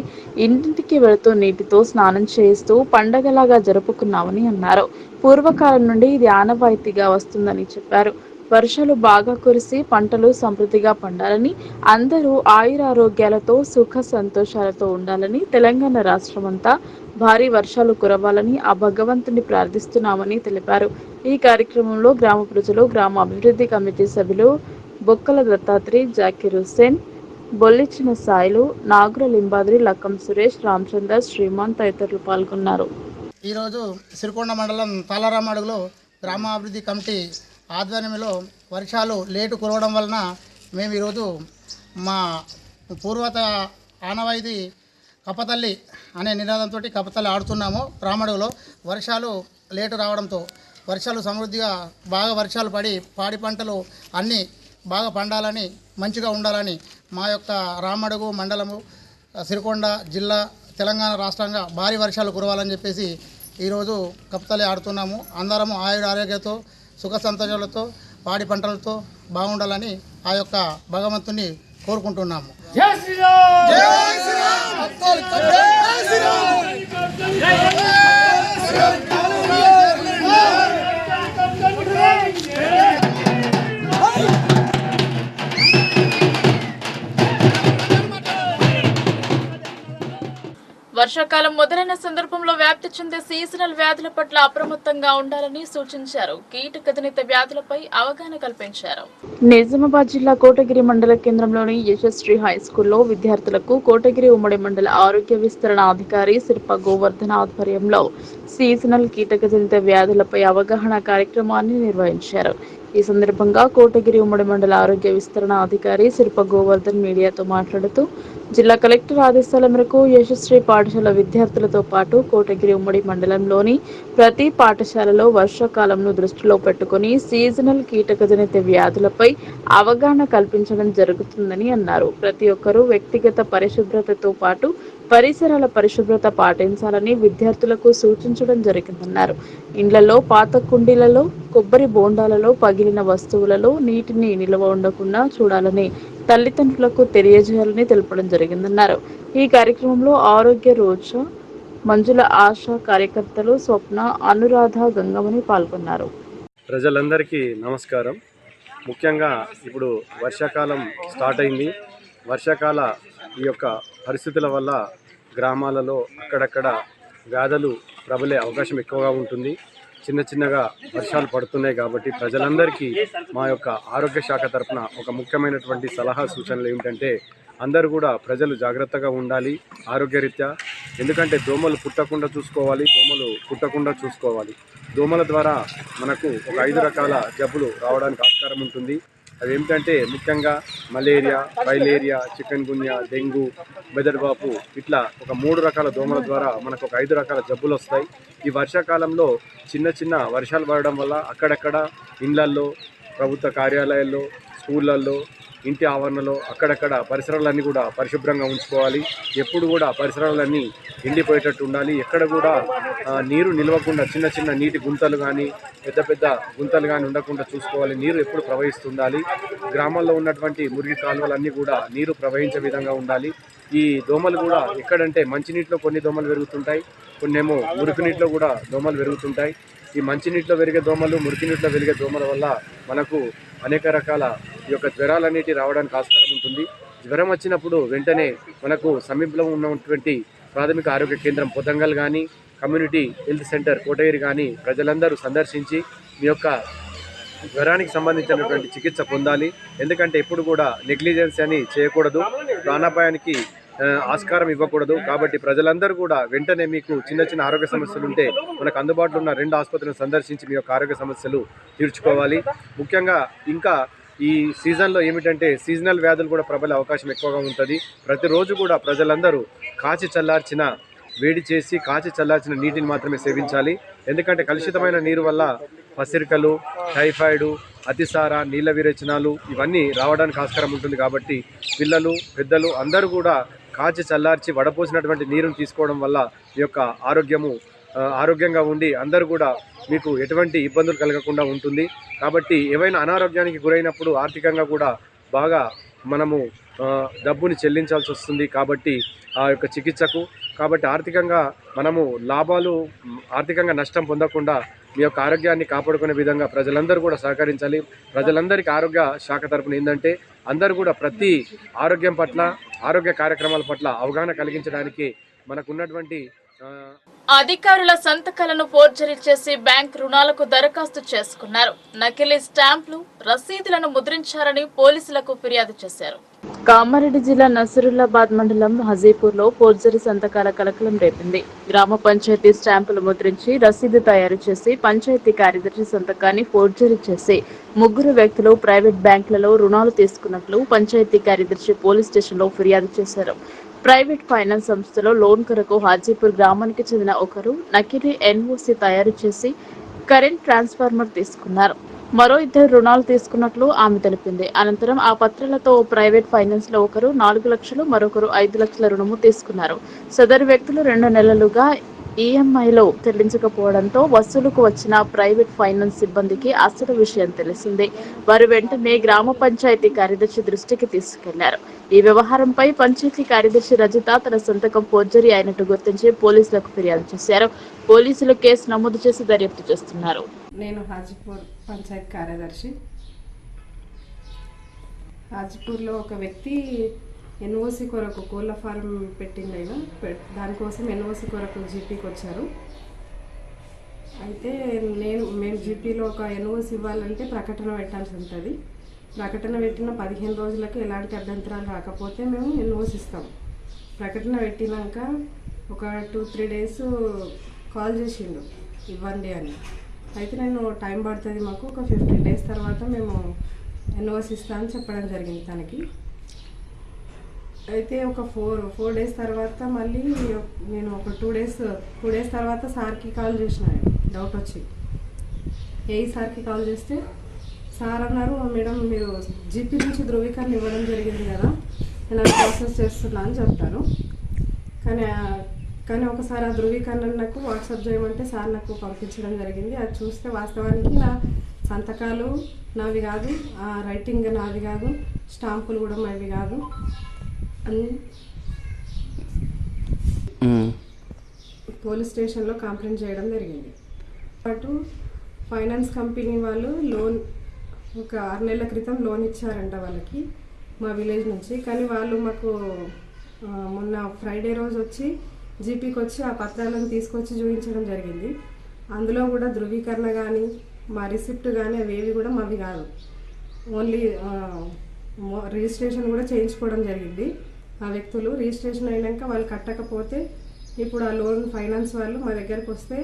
ఇంటింటికి వెళుతూ నీటితో స్నానం చేయిస్తూ పండగలాగా జరుపుకున్నామని అన్నారు. పూర్వకాలం నుండి ఇది ఆనవాయితీగా వస్తుందని చెప్పారు. వర్షాలు బాగా కురిసి పంటలు సమృద్ధిగా పండాలని, అందరూ ఆయురారోగ్యాలతో సుఖ సంతోషాలతో ఉండాలని, తెలంగాణ రాష్ట్రమంతా భారీ వర్షాలు కురవాలని ఆ భగవంతుని ప్రార్థిస్తున్నామని తెలిపారు. ఈ కార్యక్రమంలో గ్రామ ప్రజలు, గ్రామ అభివృద్ధి కమిటీ సభ్యులు బొక్కల దత్తాత్రి, జాకీర్ హుస్సేన్, బొల్లిచిన సాయిలు, నాగుల లింబాద్రి, లక్కం సురేష్, రామచంద్ర, శ్రీమాన్ తదితరులు పాల్గొన్నారు. ఈరోజు సిరికొండ మండలం తాళరామడుగులో గ్రామాభివృద్ధి కమిటీ ఆధ్వర్యంలో వర్షాలు లేటు కురవడం వలన మేము ఈరోజు మా పూర్వత ఆనవాయితీ కప్పతల్లి అనే నినాదంతో కప్పతల్లి ఆడుతున్నాము. రామడుగులో వర్షాలు లేటు రావడంతో వర్షాలు సమృద్ధిగా బాగా వర్షాలు పడి పాడి పంటలు అన్నీ బాగా పండాలని, మంచిగా ఉండాలని మా యొక్క రామడుగు మండలము, సిరికొండ జిల్లా, తెలంగాణ రాష్ట్రంగా భారీ వర్షాలు కురవాలని చెప్పేసి ఈరోజు కప్పతల్లి ఆడుతున్నాము. అందరము ఆరోగ్యంతో సుఖ సంతోషాలతో పాడి పంటలతో బాగుండాలని ఆ యొక్క భగవంతుని కోరుకుంటున్నాము. జై శ్రీరామ్! జై శ్రీరామ్! జై శ్రీరామ్! జై శ్రీరామ్! వర్షాకాలం మొదలైన సందర్భంలో వ్యాప్తి చెందే సీజనల్ వ్యాధుల పట్ల అప్రమత్తంగా ఉండాలని సూచించారు. కీటకజనిత వ్యాధులపై అవగాహన కల్పించారు. నిజామాబాద్ జిల్లా కోటగిరి మండల కేంద్రంలోని యశస్శ్రీ హై స్కూల్లో విద్యార్థులకు కోటగిరి ఉమ్మడి మండల ఆరోగ్య విస్తరణ అధికారి శిల్ప గోవర్ధన ఆధ్వర్యంలో సీజనల్ కీటకజనిత వ్యాధులపై అవగాహన కార్యక్రమాన్ని నిర్వహించారు. ఈ సందర్భంగా కోటగిరి ఉమ్మడి మండల ఆరోగ్య విస్తరణ అధికారి శిల్ప గోవర్ధన్ మీడియాతో మాట్లాడుతూ జిల్లా కలెక్టర్ ఆదేశాల మేరకు యశస్శ్రీ పాఠశాల విద్యార్థులతో పాటు కోటగిరి ఉమ్మడి మండలంలోని ప్రతి పాఠశాలలో వర్షాకాలంను దృష్టిలో పెట్టుకుని సీజనల్ కీటకజనిత వ్యాధులపై అవగాహన కల్పించడం జరుగుతుందని అన్నారు. ప్రతి ఒక్కరూ వ్యక్తిగత పరిశుభ్రతతో పాటు పరిసరాల పరిశుభ్రత పాటించాలని విద్యార్థులకు సూచించడం జరిగిందన్నారు. ఇండ్లలో, పాత కుండీలలో, కొబ్బరి బోండాలలో, పగిలిన వస్తువులలో నీటిని నిల్వ ఉండకుండా చూడాలని తల్లిదండ్రులకు తెలియజేయాలని తెలపడం జరిగిందన్నారు. ఈ కార్యక్రమంలో ఆరోగ్య రోజు మంజుల ఆశా కార్యకర్తలు స్వప్న, అనురాధ, గంగమని పాల్గొన్నారు. ప్రజలందరికీ నమస్కారం. ముఖ్యంగా ఇప్పుడు వర్షాకాలం స్టార్ట్ అయింది. వర్షాకాల ఈ యొక్క పరిస్థితుల వల్ల గ్రామాలలో అక్కడక్కడ వ్యాధులు ప్రబలే అవకాశం ఎక్కువగా ఉంటుంది. చిన్నగా వర్షాలు పడుతున్నాయి కాబట్టి ప్రజలందరికీ మా యొక్క ఆరోగ్య శాఖ తరఫున ఒక ముఖ్యమైనటువంటి సలహా సూచనలు ఏమిటంటే అందరూ కూడా ప్రజలు జాగ్రత్తగా ఉండాలి ఆరోగ్యరీత్యా. ఎందుకంటే దోమలు పుట్టకుండా చూసుకోవాలి. దోమల ద్వారా మనకు ఒక 5 రకాల జబ్బులు రావడానికి ఆస్కారం ఉంటుంది. అవి ఏమిటంటే ముఖ్యంగా మలేరియా, ఫైలేరియా, చికెన్ గున్యా, డెంగ్యూ, బెదర్వాపు, ఇట్లా ఒక 3 రకాల దోమల ద్వారా మనకు ఒక 5 రకాల జబ్బులు వస్తాయి. ఈ వర్షాకాలంలో చిన్న వర్షాలు పడడం వల్ల అక్కడక్కడ ఇండ్లల్లో, ప్రభుత్వ కార్యాలయాల్లో, స్కూళ్ళల్లో, ఇంటి ఆవరణలో అక్కడక్కడ పరిసరాలన్నీ కూడా పరిశుభ్రంగా ఉంచుకోవాలి. ఎప్పుడు కూడా పరిసరాలన్నీ ఎండిపోయేటట్టు ఉండాలి. ఎక్కడ కూడా నీరు నిలవకుండా చిన్న నీటి గుంతలు కానీ పెద్ద గుంతలు కానీ ఉండకుండా చూసుకోవాలి. నీరు ఎప్పుడు ప్రవహిస్తుండాలి. గ్రామాల్లో ఉన్నటువంటి మురికి కాలువలన్నీ కూడా నీరు ప్రవహించే విధంగా ఉండాలి. ఈ దోమలు కూడా ఎక్కడంటే మంచినీటిలో కొన్ని దోమలు పెరుగుతుంటాయి, కొన్నేమో మురికి నీటిలో కూడా దోమలు పెరుగుతుంటాయి. ఈ మంచినీటిలో పెరిగే దోమలు, మురికి నీటిలో పెరిగే దోమల వల్ల మనకు అనేక రకాల ఈ యొక్క జ్వరాలన్నిటి రావడానికి ఆస్కారం ఉంటుంది. జ్వరం వచ్చినప్పుడు వెంటనే మనకు సమీపంలో ఉన్నటువంటి ప్రాథమిక ఆరోగ్య కేంద్రం పొతంగల్ కానీ, కమ్యూనిటీ హెల్త్ సెంటర్ కోటగిరి కానీ ప్రజలందరూ సందర్శించి మీ యొక్క జ్వరానికి సంబంధించినటువంటి చికిత్స పొందాలి. ఎందుకంటే ఎప్పుడు కూడా నెగ్లిజెన్స్ అని చేయకూడదు, ప్రాణాపాయానికి ఆస్కారం ఇవ్వకూడదు. కాబట్టి ప్రజలందరూ కూడా వెంటనే మీకు చిన్న చిన్న ఆరోగ్య సమస్యలు ఉంటే మనకు అందుబాటులో ఉన్న 2 ఆసుపత్రులను సందర్శించి మీ యొక్క ఆరోగ్య సమస్యలు తీర్చుకోవాలి. ముఖ్యంగా ఇంకా ఈ సీజన్లో ఏమిటంటే సీజనల్ వ్యాధులు కూడా ప్రబలే అవకాశం ఎక్కువగా ఉంటుంది. ప్రతిరోజు కూడా ప్రజలందరూ వేడి చేసి కాచి చల్లార్చిన నీటిని మాత్రమే సేవించాలి. ఎందుకంటే కలుషితమైన నీరు వల్ల పసిరికలు, టైఫాయిడ్, అతిసార, నీళ్ళ విరేచనాలు ఇవన్నీ రావడానికి ఆస్కారం ఉంటుంది. కాబట్టి పిల్లలు, పెద్దలు అందరూ కూడా కాచి చల్లార్చి వడపోసినటువంటి నీరుని తీసుకోవడం వల్ల మీ యొక్క ఆరోగ్యంగా ఉండి అందరూ కూడా మీకు ఎటువంటి ఇబ్బందులు కలగకుండా ఉంటుంది. కాబట్టి ఏవైనా అనారోగ్యానికి గురైనప్పుడు ఆర్థికంగా కూడా బాగా మనము డబ్బుని చెల్లించాల్సి వస్తుంది. కాబట్టి ఆ యొక్క చికిత్సకు ఆర్థికంగా మనము ఆర్థికంగా నష్టం పొందకుండా మీ యొక్క ఆరోగ్యాన్ని కాపాడుకునే విధంగా ప్రజలందరూ కూడా సహకరించాలి. ప్రజలందరికీ ఆరోగ్య శాఖ తరపున ఏంటంటే అందరూ కూడా ప్రతి ఆరోగ్యం పట్ల, ఆరోగ్య కార్యక్రమాల పట్ల అవగాహన కలిగించడానికి మనకున్నటువంటి అధికారుల సంతకాలను ఫోర్జరీ చేసి బ్యాంక్ రుణాలకు దరఖాస్తు చేసుకున్నారు. నకిలీ స్టాంపులు, రసీదులను ముద్రించారని పోలీసులకు ఫిర్యాదు చేశారు. కామారెడ్డి జిల్లా నసరుల్లాబాద్ మండలం హజీపూర్లో ఫోర్జరీ సంతకాల కలకలం రేపింది. గ్రామ పంచాయతీ స్టాంపులు ముద్రించి రసీదు తయారు చేసి పంచాయతీ కార్యదర్శి సంతకాన్ని ఫోర్జరీ చేసి 3 వ్యక్తులు ప్రైవేట్ బ్యాంకులలో రుణాలు తీసుకున్నట్లు పంచాయతీ కార్యదర్శి పోలీస్ స్టేషన్లో ఫిర్యాదు చేశారు. ప్రైవేట్ ఫైనాన్స్ సంస్థలో లోన్ కొరకు హాజీపూర్ గ్రామానికి చెందిన ఒకరు నకిలీ ఎన్ఓసి తయారు చేసి కరెంట్ ట్రాన్స్ఫార్మర్ తీసుకున్నారు. మరో 2 రుణాలు తీసుకున్నట్లు ఆమె తెలిపింది. అనంతరం ఆ పత్రాలతో ప్రైవేట్ ఫైనాన్స్ లో ఒకరు 4 లక్షలు, మరొకరు 5 లక్షల రుణము తీసుకున్నారు. సదరు వ్యక్తులు 2 నెలలుగా ఈఎంఐలో చెల్లించకపోవడంతో వసూలుకు వచ్చిన ప్రైవేట్ ఫైనాన్స్ సిబ్బందికి అసలు విషయం తెలిసింది. వారు వెంటనే గ్రామ పంచాయతీ కార్యదర్శి దృష్టికి తీసుకెళ్లారు. ఈ వ్యవహారంపై పంచాయతీ కార్యదర్శి రజిత తన సంతకం ఫోర్జరీ అయినట్టు గుర్తించి పోలీసులకు ఫిర్యాదు చేశారు. పోలీసులు కేసు నమోదు చేసి దర్యాప్తు చేస్తున్నారు. నేను హాజీపూర్ పంచాయతీ కార్యదర్శి. హాజీపూర్లో ఒక వ్యక్తి ఎన్ఓసి కొరకు కోళ్ళ ఫారం పెట్టిండు. దానికోసం ఎన్ఓసి కొరకు జీపీకి వచ్చారు. అయితే మేము జీపీలో ఒక ఎన్ఓసి ఇవ్వాలంటే ప్రకటన పెట్టాల్సి ఉంటుంది. ప్రకటన పెట్టిన 15 రోజులకు ఎలాంటి అభ్యంతరాలు రాకపోతే మేము ఎన్ఓసి ఇస్తాం. ప్రకటన పెట్టినాక ఒక 2-3 డేస్ కాల్ చేసిండు ఇవ్వండి అని. అయితే నేను టైం పడుతుంది, మాకు ఒక 15 డేస్ తర్వాత మేము ఎన్ఓసి ఇస్తామని చెప్పడం జరిగింది తనకి. అయితే ఒక 4 డేస్ తర్వాత మళ్ళీ నేను ఒక 2 డేస్ తర్వాత సార్కి కాల్ చేసిన, డౌట్ వచ్చి సార్కి కాల్ చేస్తే సార్ అన్నారు, మేడం మీరు జీపీ నుంచి ధృవీకరణ ఇవ్వడం జరిగింది కదా, నేను అది ప్రాసెస్ చేస్తున్నా అని చెప్తాను. కానీ ఒకసారి ఆ ధృవీకరణ నాకు వాట్సాప్ చేయమంటే సార్ నాకు పంపించడం జరిగింది. అది చూస్తే వాస్తవానికి నా సంతకాలు నావి కాదు, ఆ రైటింగ్ నాది కాదు, స్టాంపులు కూడా మావి కాదు అని పోలీస్ స్టేషన్లో కంప్లైంట్ చేయడం జరిగింది. పాటు ఫైనాన్స్ కంపెనీ వాళ్ళు లోన్ ఒక 6 నెలల క్రితం లోన్ ఇచ్చారంట వాళ్ళకి మా విలేజ్ నుంచి. కానీ వాళ్ళు మాకు మొన్న ఫ్రైడే రోజు వచ్చి జీపీకి వచ్చి ఆ పత్రాలను తీసుకొచ్చి చూపించడం జరిగింది. అందులో కూడా ధృవీకరణ కానీ మా రిసిప్ట్ కానీ అవేవి కూడా మావి కాదు. ఓన్లీ రిజిస్ట్రేషన్ కూడా చేయించుకోవడం జరిగింది. ఆ వ్యక్తులు రిజిస్ట్రేషన్ అయినాక వాళ్ళు కట్టకపోతే ఇప్పుడు ఆ లోన్ ఫైనాన్స్ వాళ్ళు మా దగ్గరకు వస్తే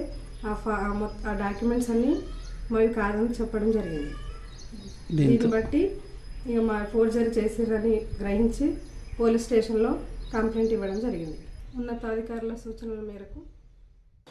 ఆ డాక్యుమెంట్స్ అన్నీ మావి కాదని చెప్పడం జరిగింది. దీన్ని బట్టి ఇక మా ఫోర్జరీ చేసిరని గ్రహించి పోలీస్ స్టేషన్లో కంప్లైంట్ ఇవ్వడం జరిగింది. ఉన్నతాధికారుల సూచనల మేరకు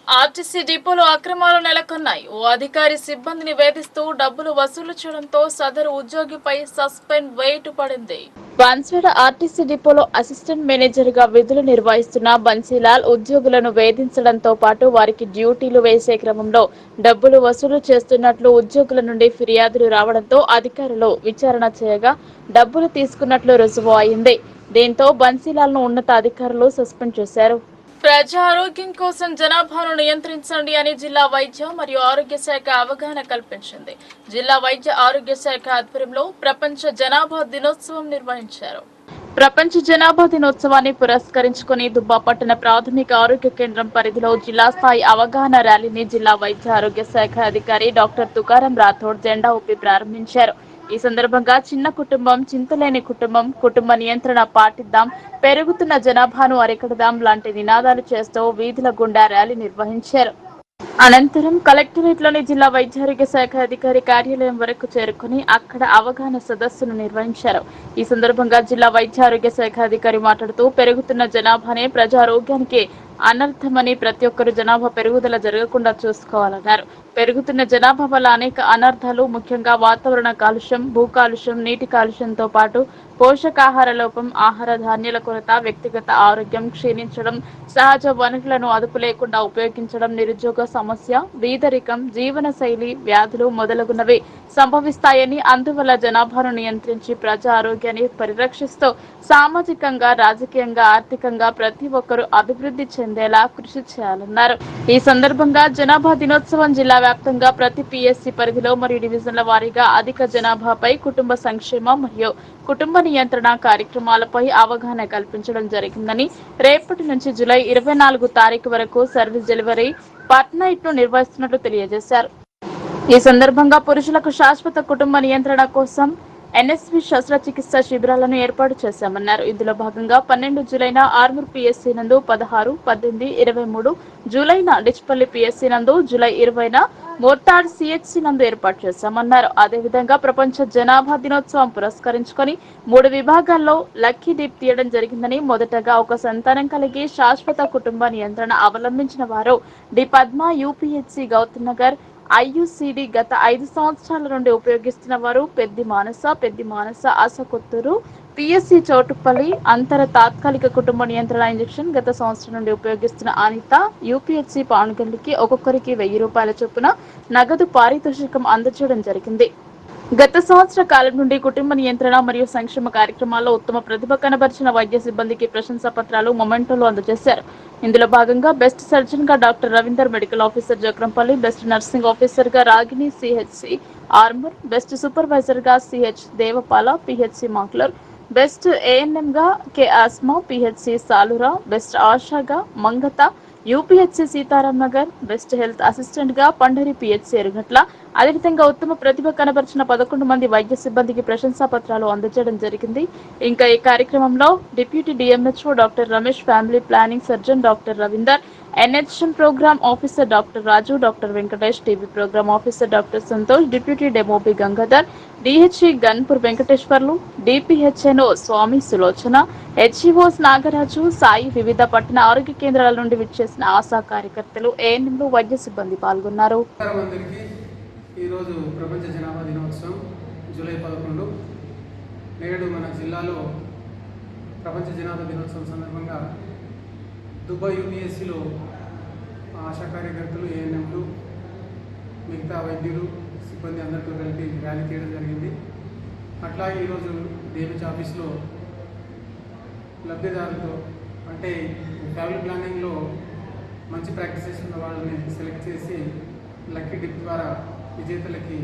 ఆర్టీసీ డిపోలో అక్రమాలు నెలకొన్నాయి. ఓ అధికారి సిబ్బందిని వేధిస్తూ డబ్బులు వసూలు చేయడంతో సదరు ఉద్యోగిపై సస్పెండ్ వేటు పడింది. బాన్స్వాడ ఆర్టీసీ డిపోలో అసిస్టెంట్ మేనేజర్ గా విధులు నిర్వహిస్తున్న బన్సీలాల్ ఉద్యోగులను వేధించడంతో పాటు వారికి డ్యూటీలు వేసే క్రమంలో డబ్బులు వసూలు చేస్తున్నట్లు ఉద్యోగుల నుండి ఫిర్యాదులు రావడంతో అధికారులు విచారణ చేయగా డబ్బులు తీసుకున్నట్లు రుజువు అయింది. దీంతో బన్సీలాల్ ను ఉన్నత అధికారులు సస్పెండ్ చేశారు. ప్రజా ఆరోగ్యం కోసం జనాభాను నియంత్రించండి అని జిల్లా వైద్య మరియు ఆరోగ్య శాఖ అవగాహన కల్పించింది. జిల్లా వైద్య ఆరోగ్య శాఖ ఆధ్వర్యంలో ప్రపంచ జనాభా దినోత్సవం నిర్వహించారు. ప్రపంచ జనాభా దినోత్సవాన్ని పురస్కరించుకుని దుబ్బా పట్టణ ప్రాథమిక ఆరోగ్య కేంద్రం పరిధిలో జిల్లా స్థాయి అవగాహన ర్యాలీని జిల్లా వైద్య ఆరోగ్య శాఖ అధికారి డాక్టర్ తుకారం రాథోడ్ జెండా ఊపి ప్రారంభించారు. ఈ సందర్భంగా చిన్న కుటుంబం, చింతలేని కుటుంబం, కుటుంబ నియంత్రణ పాటిద్దాం, పెరుగుతున్న జనాభాను అరికడదాం లాంటి నినాదాలు చేస్తూ వీధుల గుండా ర్యాలీ నిర్వహించారు. అనంతరం కలెక్టరేట్లోని జిల్లా వైద్యారోగ్య శాఖ అధికారి కార్యాలయం వరకు చేరుకుని అక్కడ అవగాహన సదస్సును నిర్వహించారు. ఈ సందర్భంగా జిల్లా వైద్యారోగ్య శాఖ అధికారి మాట్లాడుతూ పెరుగుతున్న జనాభానే ప్రజారోగ్యానికి అనర్థమని, ప్రతి ఒక్కరు జనాభా పెరుగుదల జరగకుండా చూసుకోవాలన్నారు. పెరుగుతున్న జనాభా వల్ల అనేక అనర్థాలు, ముఖ్యంగా వాతావరణ కాలుష్యం, భూ కాలుష్యం, నీటి కాలుష్యంతో పాటు పోషకాహార లోపం, ఆహార ధాన్యాల కొరత, వ్యక్తిగత ఆరోగ్యం క్షీణించడం, సహజ వనరులను అదుపు లేకుండా ఉపయోగించడం, నిరుద్యోగ సమస్య, బీదరికం, జీవన శైలి వ్యాధులు మొదలగునవి సంభవిస్తాయని, అందువల్ల జనాభాను నియంత్రించి ప్రజా ఆరోగ్యాన్ని పరిరక్షిస్తూ సామాజికంగా, రాజకీయంగా, ఆర్థికంగా ప్రతి ఒక్కరూ అభివృద్ధి చెందేలా కృషి చేయాలన్నారు. ఈ సందర్భంగా జనాభా దినోత్సవం జిల్లా వ్యాప్తంగా ప్రతి పిఎస్సి పరిధిలో మరియు డివిజన్ల వారీగా అధిక జనాభాపై కుటుంబ సంక్షేమం మరియు కుటుంబ నియంత్రణ కార్యక్రమాలపై అవగాహన కల్పించడం జరిగిందని, రేపటి నుంచి జూలై 24 తారీఖు వరకు సర్వీస్ డెలివరీ ఫర్ట్నైట్ ను నిర్వహిస్తున్నట్లు తెలియజేశారు. ఈ సందర్భంగా పురుషులకు శాశ్వత కుటుంబ నియంత్రణ కోసం ఎన్ఎస్వి శస్త్రచికిత్స శిబిరాలను ఏర్పాటు చేశామన్నారు. ఇందులో భాగంగా 12 జూలైన ఆర్మూర్ పిఎస్సి నందు, 16, 18, 23 జూలైన డిచ్పల్లి పిఎస్సి నందు, జూలై 20న మోర్తాడ్ సిహెచ్సి నందు ఏర్పాటు చేశామన్నారు. అదేవిధంగా ప్రపంచ జనాభా దినోత్సవం పురస్కరించుకొని 3 విభాగాల్లో లక్కీ డిప్ తీయడం జరిగిందని, మొదటగా ఒక సంతానం కలిగి శాశ్వత కుటుంబ నియంత్రణ అవలంబించిన వారు డి పద్మ యూపీహెచ్సి గౌతమ్ నగర్, ఐయుసిడి గత 5 సంవత్సరాల నుండి ఉపయోగిస్తున్న వారు పెద్ది మానస ఆసకొత్తూరు, పిఎస్సి చౌటుప్పల్లి, అంతర తాత్కాలిక కుటుంబ నియంత్రణ ఇంజెక్షన్ గత సంవత్సరం నుండి ఉపయోగిస్తున్న అనిత, యూపీహెచ్సి పానుగల్లికి ఒక్కొక్కరికి 1000 రూపాయల చొప్పున నగదు పారితోషికం అందజేయడం జరిగింది. గత సంవత్సర కాలం నుండి కుటుంబ నియంత్రణ మరియు సంక్షేమ కార్యక్రమాల్లో ఉత్తమ ప్రతిభ కనబరిచిన వైద్య సిబ్బందికి ప్రశంసా పత్రాలు, మొమెంటోలు అందజేశారు. ఇందులో భాగంగా బెస్ట్ సర్జన్ గా doctor Ravinder, medical officer Jakrampally, best nursing officer గా Ragini CHC Armoor, best supervisor గా CH Devapala PHC Makloor, best ANM గా K Asma PHC Salura, best ఆశాగా Mangata UPHC Sitaram Nagar, best health assistant గా పండరి పిహెచ్సి ఎరుగట్ల. అదేవిధంగా ఉత్తమ ప్రతిభ కనబరిచిన 11 మంది వైద్య సిబ్బందికి ప్రశంసా పత్రాలు అందజేయడం జరిగింది. ఇంకా ఈ కార్యక్రమంలో deputy DMHO doctor Ramesh, family planning surgeon doctor Ravinder, NHM programme officer doctor Raju, doctor Venkatesh, TB programme officer doctor Santosh, deputy డెమోబీ Gangadhar, DHE Ganpur Venkateshwarlu, DPHNO Swamy Sulochana, HEOs Nagaraju, Sai, వివిధ పట్టణ ఆరోగ్య కేంద్రాల నుండి విచ్చేసిన ఆశా కార్యకర్తలు, ఏఎన్ఎంలు, వైద్య సిబ్బంది పాల్గొన్నారు. ఈరోజు ప్రపంచ జనాభా దినోత్సవం జూలై 11. నేడు మన జిల్లాలో ప్రపంచ జనాభా దినోత్సవం సందర్భంగా దుబ్బా యూపీఎస్సీలో ఆశా కార్యకర్తలు, ఏఎన్ఎంలు, మిగతా వైద్యులు, సిబ్బంది అందరితో కలిపి ర్యాలీ తీయడం జరిగింది. అట్లాగే ఈరోజు డిఎంహెచ్ ఆఫీస్లో లబ్ధిదారులతో, అంటే ఫ్యామిలీ ప్లానింగ్లో మంచి ప్రాక్టీసెస్ ఉన్న వాళ్ళని సెలెక్ట్ చేసి లక్కీ డిప్ ద్వారా విజేతలకి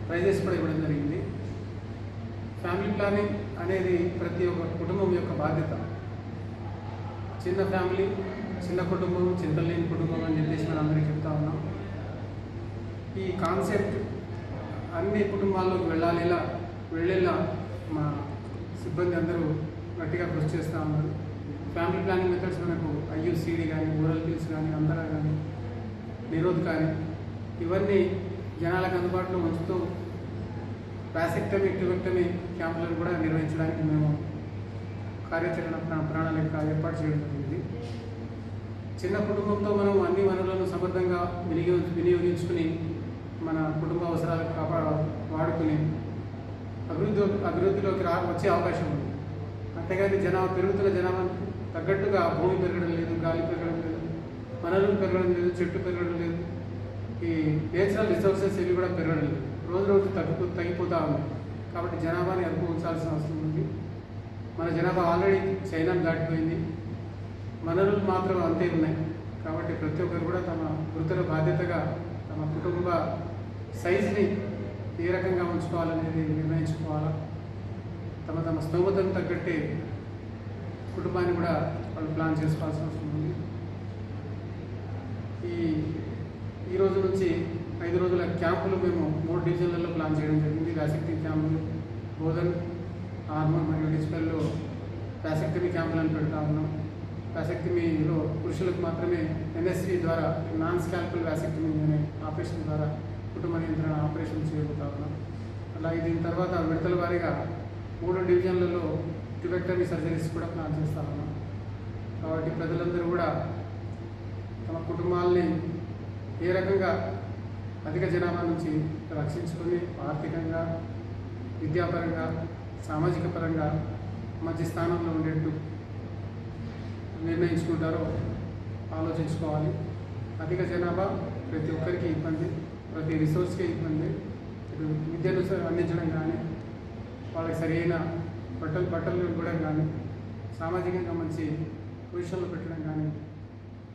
ప్రైజెస్ కూడా ఇవ్వడం జరిగింది. ఫ్యామిలీ ప్లానింగ్ అనేది ప్రతి ఒక్క కుటుంబం యొక్క బాధ్యత. చిన్న ఫ్యామిలీ, చిన్న కుటుంబం, చింతలేని కుటుంబం అని చెప్పేసి మనం అందరికీ చెప్తా ఉన్నాం. ఈ కాన్సెప్ట్ అన్ని కుటుంబాల్లోకి వెళ్ళేలా మా సిబ్బంది అందరూ గట్టిగా కృషి చేస్తూ ఉన్నారు. ఫ్యామిలీ ప్లానింగ్ మెథడ్స్ మనకు ఐయుసిడి కానీ, ఓరల్ పిల్స్ కానీ, అందరా కానీ, నిరోధ్ కానీ, ఇవన్నీ జనాలకు అందుబాటులో ఉంచుతూ వాసెక్టమీ, ట్యూబెక్టమీ క్యాంపులను కూడా నిర్వహించడానికి మేము కార్యాచరణ ప్రణాళిక ఏర్పాటు చేయడం జరిగింది. చిన్న కుటుంబంతో మనం అన్ని వనరులను సమర్థంగా వినియోగించుకుని మన కుటుంబ అవసరాలకు వాడుకుని అభివృద్ధిలోకి వచ్చే అవకాశం ఉంది. అంతేగాని పెరుగుతున్న జనాభాకు తగ్గట్టుగా భూమి పెరగడం లేదు, గాలి పెరగడం లేదు, వనరులు పెరగడం లేదు, చెట్టు పెరగడం లేదు, ఈ నేచురల్ రిసోర్సెస్ ఇవి కూడా పెరగడం లేదు. రోజు తగ్గిపోతూ ఉంది. కాబట్టి జనాభాని అదుపు ఉంచాల్సిన అవసరం ఉంది. మన జనాభా ఆల్రెడీ చైనాను దాటిపోయింది, వనరులు మాత్రం అంతే ఉన్నాయి. కాబట్టి ప్రతి ఒక్కరు కూడా తమ గురుతర బాధ్యతగా తమ కుటుంబ సైజుని ఏ రకంగా ఉంచుకోవాలనేది నిర్ణయించుకోవాలా. తమ తమ స్తోమతను తగ్గట్టే కుటుంబాన్ని కూడా వాళ్ళు ప్లాన్ చేసుకోవాల్సిన అవసరం ఉంది. ఈ రోజు నుంచి 5 రోజుల క్యాంపులు మేము 3 డివిజన్లలో ప్లాన్ చేయడం జరిగింది. వ్యాసక్తి క్యాంపులు, బోధన్, హార్మోన్ మరియు డిజిటల్లో వ్యాసక్తిమి క్యాంపులను పెడతా ఉన్నాం. వ్యాసక్తిమిలో పురుషులకు మాత్రమే NSC ద్వారా నాన్ స్కాల్పల్ వ్యాసక్తిమి అనే ఆపరేషన్ ద్వారా కుటుంబ నియంత్రణ ఆపరేషన్ చేయబోతా ఉన్నాం. అలాగే దీని తర్వాత విడతల వారీగా 3 డివిజన్లలో ట్యూబెక్టమీ సర్జరీస్ కూడా ప్లాన్ చేస్తా ఉన్నాం. కాబట్టి ప్రజలందరూ కూడా తమ కుటుంబాలని ఏ రకంగా అధిక జనాభా నుంచి రక్షించుకొని ఆర్థికంగా, విద్యాపరంగా, సామాజిక పరంగా మంచి స్థానంలో ఉండేట్టు నిర్ణయించుకుంటారో ఆలోచించుకోవాలి. అధిక జనాభా ప్రతి ఒక్కరికి ఇబ్బంది, ప్రతి రిసోర్స్కి ఇబ్బంది. ఇటు విద్యను అందించడం కానీ, వాళ్ళకి సరైన బట్టలు ఇవ్వడం కానీ, సామాజికంగా మంచి పొజిషన్లో పెట్టడం కానీ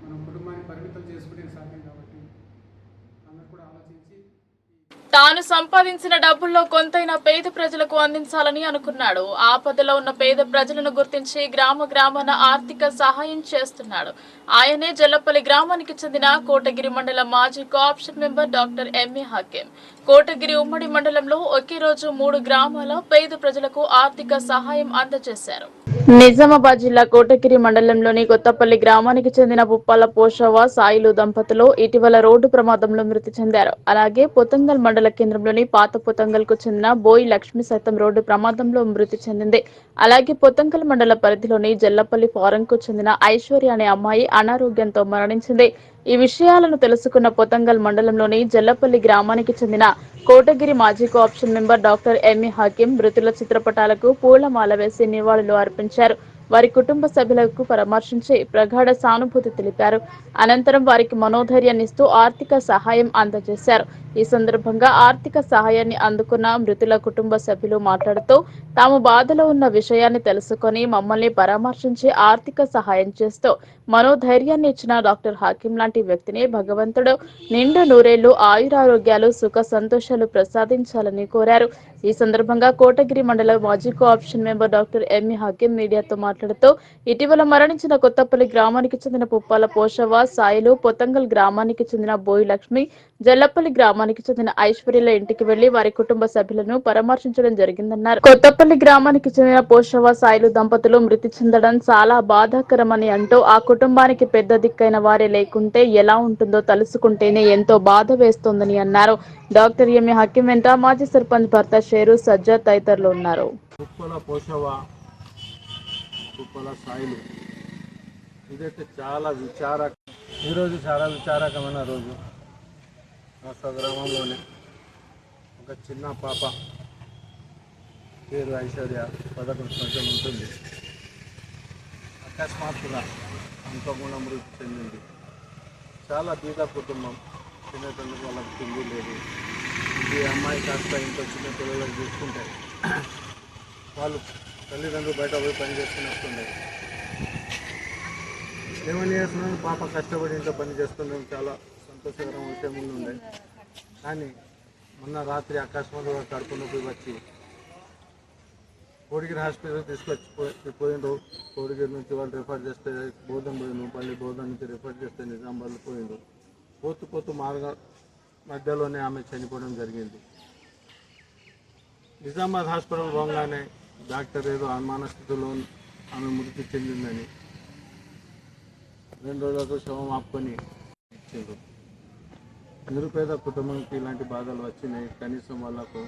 మనం కుటుంబాన్ని పరిమితం చేసుకునే సాధ్యం. కాబట్టి అందరూ కూడా ఆలోచించి తాను సంపాదించిన డబ్బుల్లో కొంతైనా పేద ప్రజలకు అందించాలని అనుకున్నాడు. ఆపదలో ఉన్న పేద ప్రజలను గుర్తించి గ్రామాన ఆర్థిక సహాయం చేస్తున్నాడు. ఆయనే జల్లపల్లి గ్రామానికి చెందిన కోటగిరి మండల మాజీ co-option member doctor MA Hakeem. Kotagiri ఉమ్మడి మండలంలో ఒకే రోజు 3 గ్రామాల పేద ప్రజలకు ఆర్థిక సహాయం అందజేశారు. నిజామాబాద్ జిల్లా కోటగిరి మండలంలోని కొత్తపల్లి గ్రామానికి చెందిన పుప్పాల పోషవ సాయిలు దంపతులు ఇటీవల రోడ్డు ప్రమాదంలో మృతి చెందారు. అలాగే పొతంగల్ మండల కేంద్రంలోని పాత పొతంగల్ కు చెందిన బోయి లక్ష్మి సైతం రోడ్డు ప్రమాదంలో మృతి చెందింది. అలాగే పొతంగల్ మండల పరిధిలోని జల్లపల్లి ఫారం కు చెందిన ఐశ్వర్య అనే అమ్మాయి అనారోగ్యంతో మరణించింది. ఈ విషయాలను తెలుసుకున్న పొతంగల్ మండలంలోని జల్లపల్లి గ్రామానికి చెందిన కోటగిరి మాజీ co-option member doctor MA Hakeem మృతుల చిత్రపటాలకు పూలమాల వేసి నివాళులు అర్పించారు. వారి కుటుంబ సభ్యులకు పరామర్శించి ప్రగాఢ సానుభూతి తెలిపారు. అనంతరం వారికి మనోధైర్యాన్ని ఇస్తూ ఆర్థిక సహాయం అందజేశారు. ఈ సందర్భంగా ఆర్థిక సహాయాన్ని అందుకున్న మృతుల కుటుంబ సభ్యులు మాట్లాడుతూ తాము బాధలో ఉన్న విషయాన్ని తెలుసుకొని మమ్మల్ని పరామర్శించి ఆర్థిక సహాయం చేస్తూ మనోధైర్యాన్ని ఇచ్చిన డాక్టర్ హకీం లాంటి వ్యక్తిని భగవంతుడు నిండు నూరేళ్లు ఆయురారోగ్యాలు, సుఖ సంతోషాలు ప్రసాదించాలని కోరారు. ఈ సందర్భంగా కోటగిరి మండల మాజీ co-option member doctor MA Hakeem మీడియాతో మాట్లాడుతూ ఇటీవల మరణించిన కొత్తపల్లి గ్రామానికి చెందిన పుప్పాల పోషవ సాయిలు, పొతంగల్ గ్రామానికి చెందిన బోయి లక్ష్మి, జల్లపల్లి గ్రామానికి చెందిన ఐశ్వర్యల ఇంటికి వెళ్లి వారి కుటుంబ సభ్యులను పరామర్శించడం జరిగిందన్నారు. కొత్తపల్లి గ్రామానికి చెందిన పోషవ సాయిలు దంపతులు మృతి చెందడం చాలా బాధాకరమని అంటూ ఆ కుటుంబానికి పెద్ద దిక్కైన వారే లేకుంటే ఎలా ఉంటుందో తలుసుకుంటేనే ఎంతో బాధ వేస్తోందని అన్నారు. డాక్టర్ ఎంఏ హకీం వెంట మాజీ సర్పంచ్ భర్త షేరు సజ్జా తదితరులు ఉన్నారు. పుప్పాల సాయిలు ఇదైతే ఈరోజు చాలా విచారకమైన రోజు. మా స్వగ్రామంలోనే ఒక చిన్న పాప పేరు ఐశ్వర్య 11 సంవత్సరం ఉంటుంది. అకస్మాత్తుగా అనుకోకుండా మృతి చెందింది. చాలా బీద కుటుంబం, చిన్నతల్లి వాళ్ళకి తిండి లేదు. ఈ అమ్మాయి కాస్త ఇంట్లో చిన్న పిల్లలకు చూసుకుంటే వాళ్ళు తల్లిదండ్రులు బయట పోయి పని చేసుకుని వస్తుండే. 11 years నుండి పాప కష్టపడి ఇంట్లో పని చేస్తుండడం చాలా సంతోషకరమైన విషయం ఉండే. కానీ మొన్న రాత్రి అకస్మాత్తుగా కడుపు నొప్పి వచ్చి కోడిగిరి హాస్పిటల్ తీసుకొచ్చి పోయిండ్రు. కోడిగిరి నుంచి వాళ్ళు రిఫర్ చేస్తే బోధన్ పోయిండు, మళ్ళీ బోధన్ నుంచి రిఫర్ చేస్తే నిజామాబాద్లో పోయిండు. పోతూ మధ్యలోనే ఆమె చనిపోవడం జరిగింది. నిజామాబాద్ హాస్పిటల్ పోగానే డాక్టర్ ఏదో అనుమాన స్థితిలో ఆమె మృతి చెందిందని 2 రోజులకు శవం ఆపుకొని ఇచ్చిండ్రు. నిరుపేద కుటుంబానికి ఇలాంటి బాధలు వచ్చినాయి. కనీసం వాళ్ళకు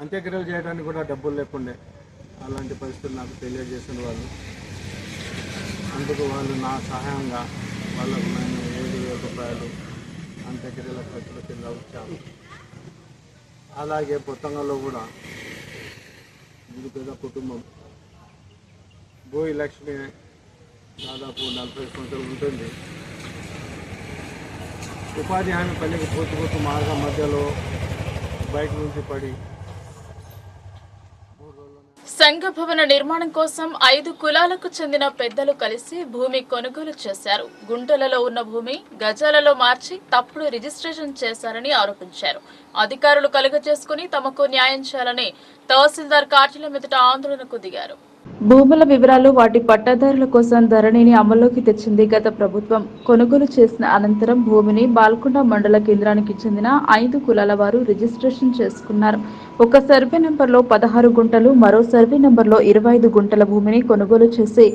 అంత్యక్రియలు చేయడానికి కూడా డబ్బులు లేకుండే. అలాంటి పరిస్థితులు నాకు తెలియజేసిన వాళ్ళు, అందుకు వాళ్ళు నా సహాయంగా వాళ్ళకు నేను 7,000 రూపాయలు అంత్యక్రియల ఖర్చుల కింద వచ్చాను. అలాగే పొత్తంగల్లో కూడా నిరుపేద కుటుంబం బోయి లక్ష్మి దాదాపు 40 సంవత్సరాలు ఉంటుంది. ఉపాధి హామీ పనికి పోతూ మార్గం మధ్యలో బైక్ నుంచి పడి సంఘ భవన నిర్మాణం కోసం 5 కులాలకు చెందిన పెద్దలు కలిసి భూమి కొనుగోలు చేశారు. గుంటలలో ఉన్న భూమి గజాలలో మార్చి తప్పుడు రిజిస్ట్రేషన్ చేశారని ఆరోపించారు. అధికారులు కలుగజేసుకుని తమకు న్యాయం చేయాలని తహసీల్దార్ కార్యాలయం ఎదుట ఆందోళనకు దిగారు. భూముల వివరాలు వాటి పట్టాదారుల కోసం ధరణిని అమల్లోకి తెచ్చింది గత ప్రభుత్వం. కొనుగోలు చేసిన అనంతరం భూమిని బాల్కొండ మండల కేంద్రానికి చెందిన 5 కులాల వారు రిజిస్ట్రేషన్ చేసుకున్నారు. ఒక సర్వే నంబర్లో 16 గుంటలు, మరో సర్వే నంబర్లో 25 గుంటల భూమిని కొనుగోలు చేసి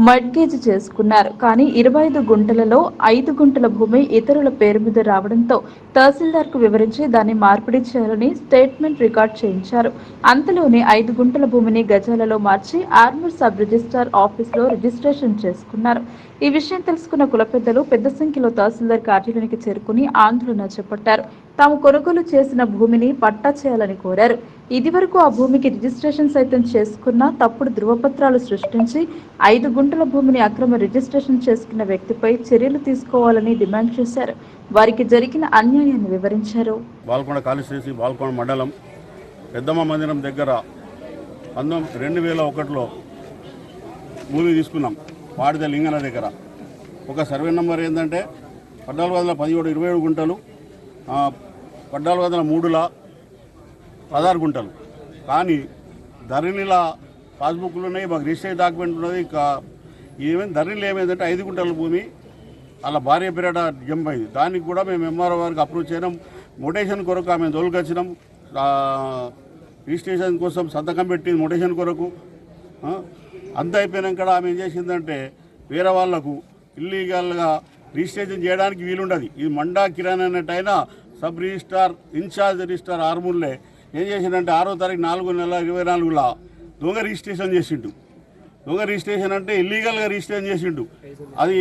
మడ్గేజ్ చేసుకున్నారు. కానీ 25 గుంటలలో 5 గుంటల భూమి ఇతరుల పేరు మీద రావడంతో తహసీల్దార్కు వివరించి దాన్ని మార్పిడి చేయాలని స్టేట్మెంట్ రికార్డ్ చేయించారు. అంతలోనే 5 గుంటల భూమిని గజాలలో మార్చి ఆర్మూర్ సబ్ రిజిస్ట్రార్ ఆఫీసులో రిజిస్ట్రేషన్ చేసుకున్నారు. ఈ విషయం తెలుసుకున్న కుల పెద్దలు పెద్ద సంఖ్యలో తహసీల్దార్ కార్యాలయానికి చేరుకుని ఆందోళన చేపట్టారు. తాము కొనుగోలు చేసిన భూమిని పట్టా చేయాలని కోరారు. ఇదివరకు ఆ భూమికి రిజిస్ట్రేషన్ సైతం చేసుకున్న తప్పుడు ధృవపత్రాలు సృష్టించి 5 గుంటల భూమిని అక్రమ రిజిస్ట్రేషన్ చేసుకున్న వ్యక్తిపై చర్యలు తీసుకోవాలని డిమాండ్ చేశారు. వారికి జరిగిన అన్యాయాన్ని వివరించారు. బాల్కొండ కాళేశ్వరి బాల్కొండ మండలం పెద్దమ్మ మందిరం దగ్గర 2001లో భూమి తీసుకున్నాం. వాడిద లింగన దగ్గర ఒక సర్వే నెంబర్ ఏంటంటే 1417 27 గుంటలు, 1403ల 16 గుంటలు. కానీ ధరణిల పాస్బుక్లు ఉన్నాయి, మాకు రిజిస్టర్ డాక్యుమెంట్ ఉన్నది. ఏమైంది ధరణిలో ఏమైందంటే 5 గుంటల భూమి అలా భార్య పేరిట జంప్ అయింది. దానికి కూడా మేము ఎంఆర్ఓ వారికి అప్రూవ్ చేయడం, మొటేషన్ కొరకు ఆమె దొలకొచ్చినాం. రిజిస్ట్రేషన్ కోసం సంతకం పెట్టింది మొటేషన్ కొరకు. అంత అయిపోయినాక ఆమె ఏం చేసిందంటే వేరే వాళ్లకు ఇల్లీగల్గా రిజిస్ట్రేషన్ చేయడానికి వీలుండదు. ఇది మండా కిరణ్ అన్నట్టు అయినా సబ్ రిజిస్ట్రార్ ఇన్ఛార్జ్ రిజిస్ట్రార్ ఆర్మూర్లే ఏం చేసిందంటే 6వ తారీఖు 4/4/24 దొంగ రిజిస్ట్రేషన్ చేసిండు. దొంగ రిజిస్ట్రేషన్ అంటే ఇల్లీగల్గా రిజిస్ట్రేషన్ చేసిండు. అది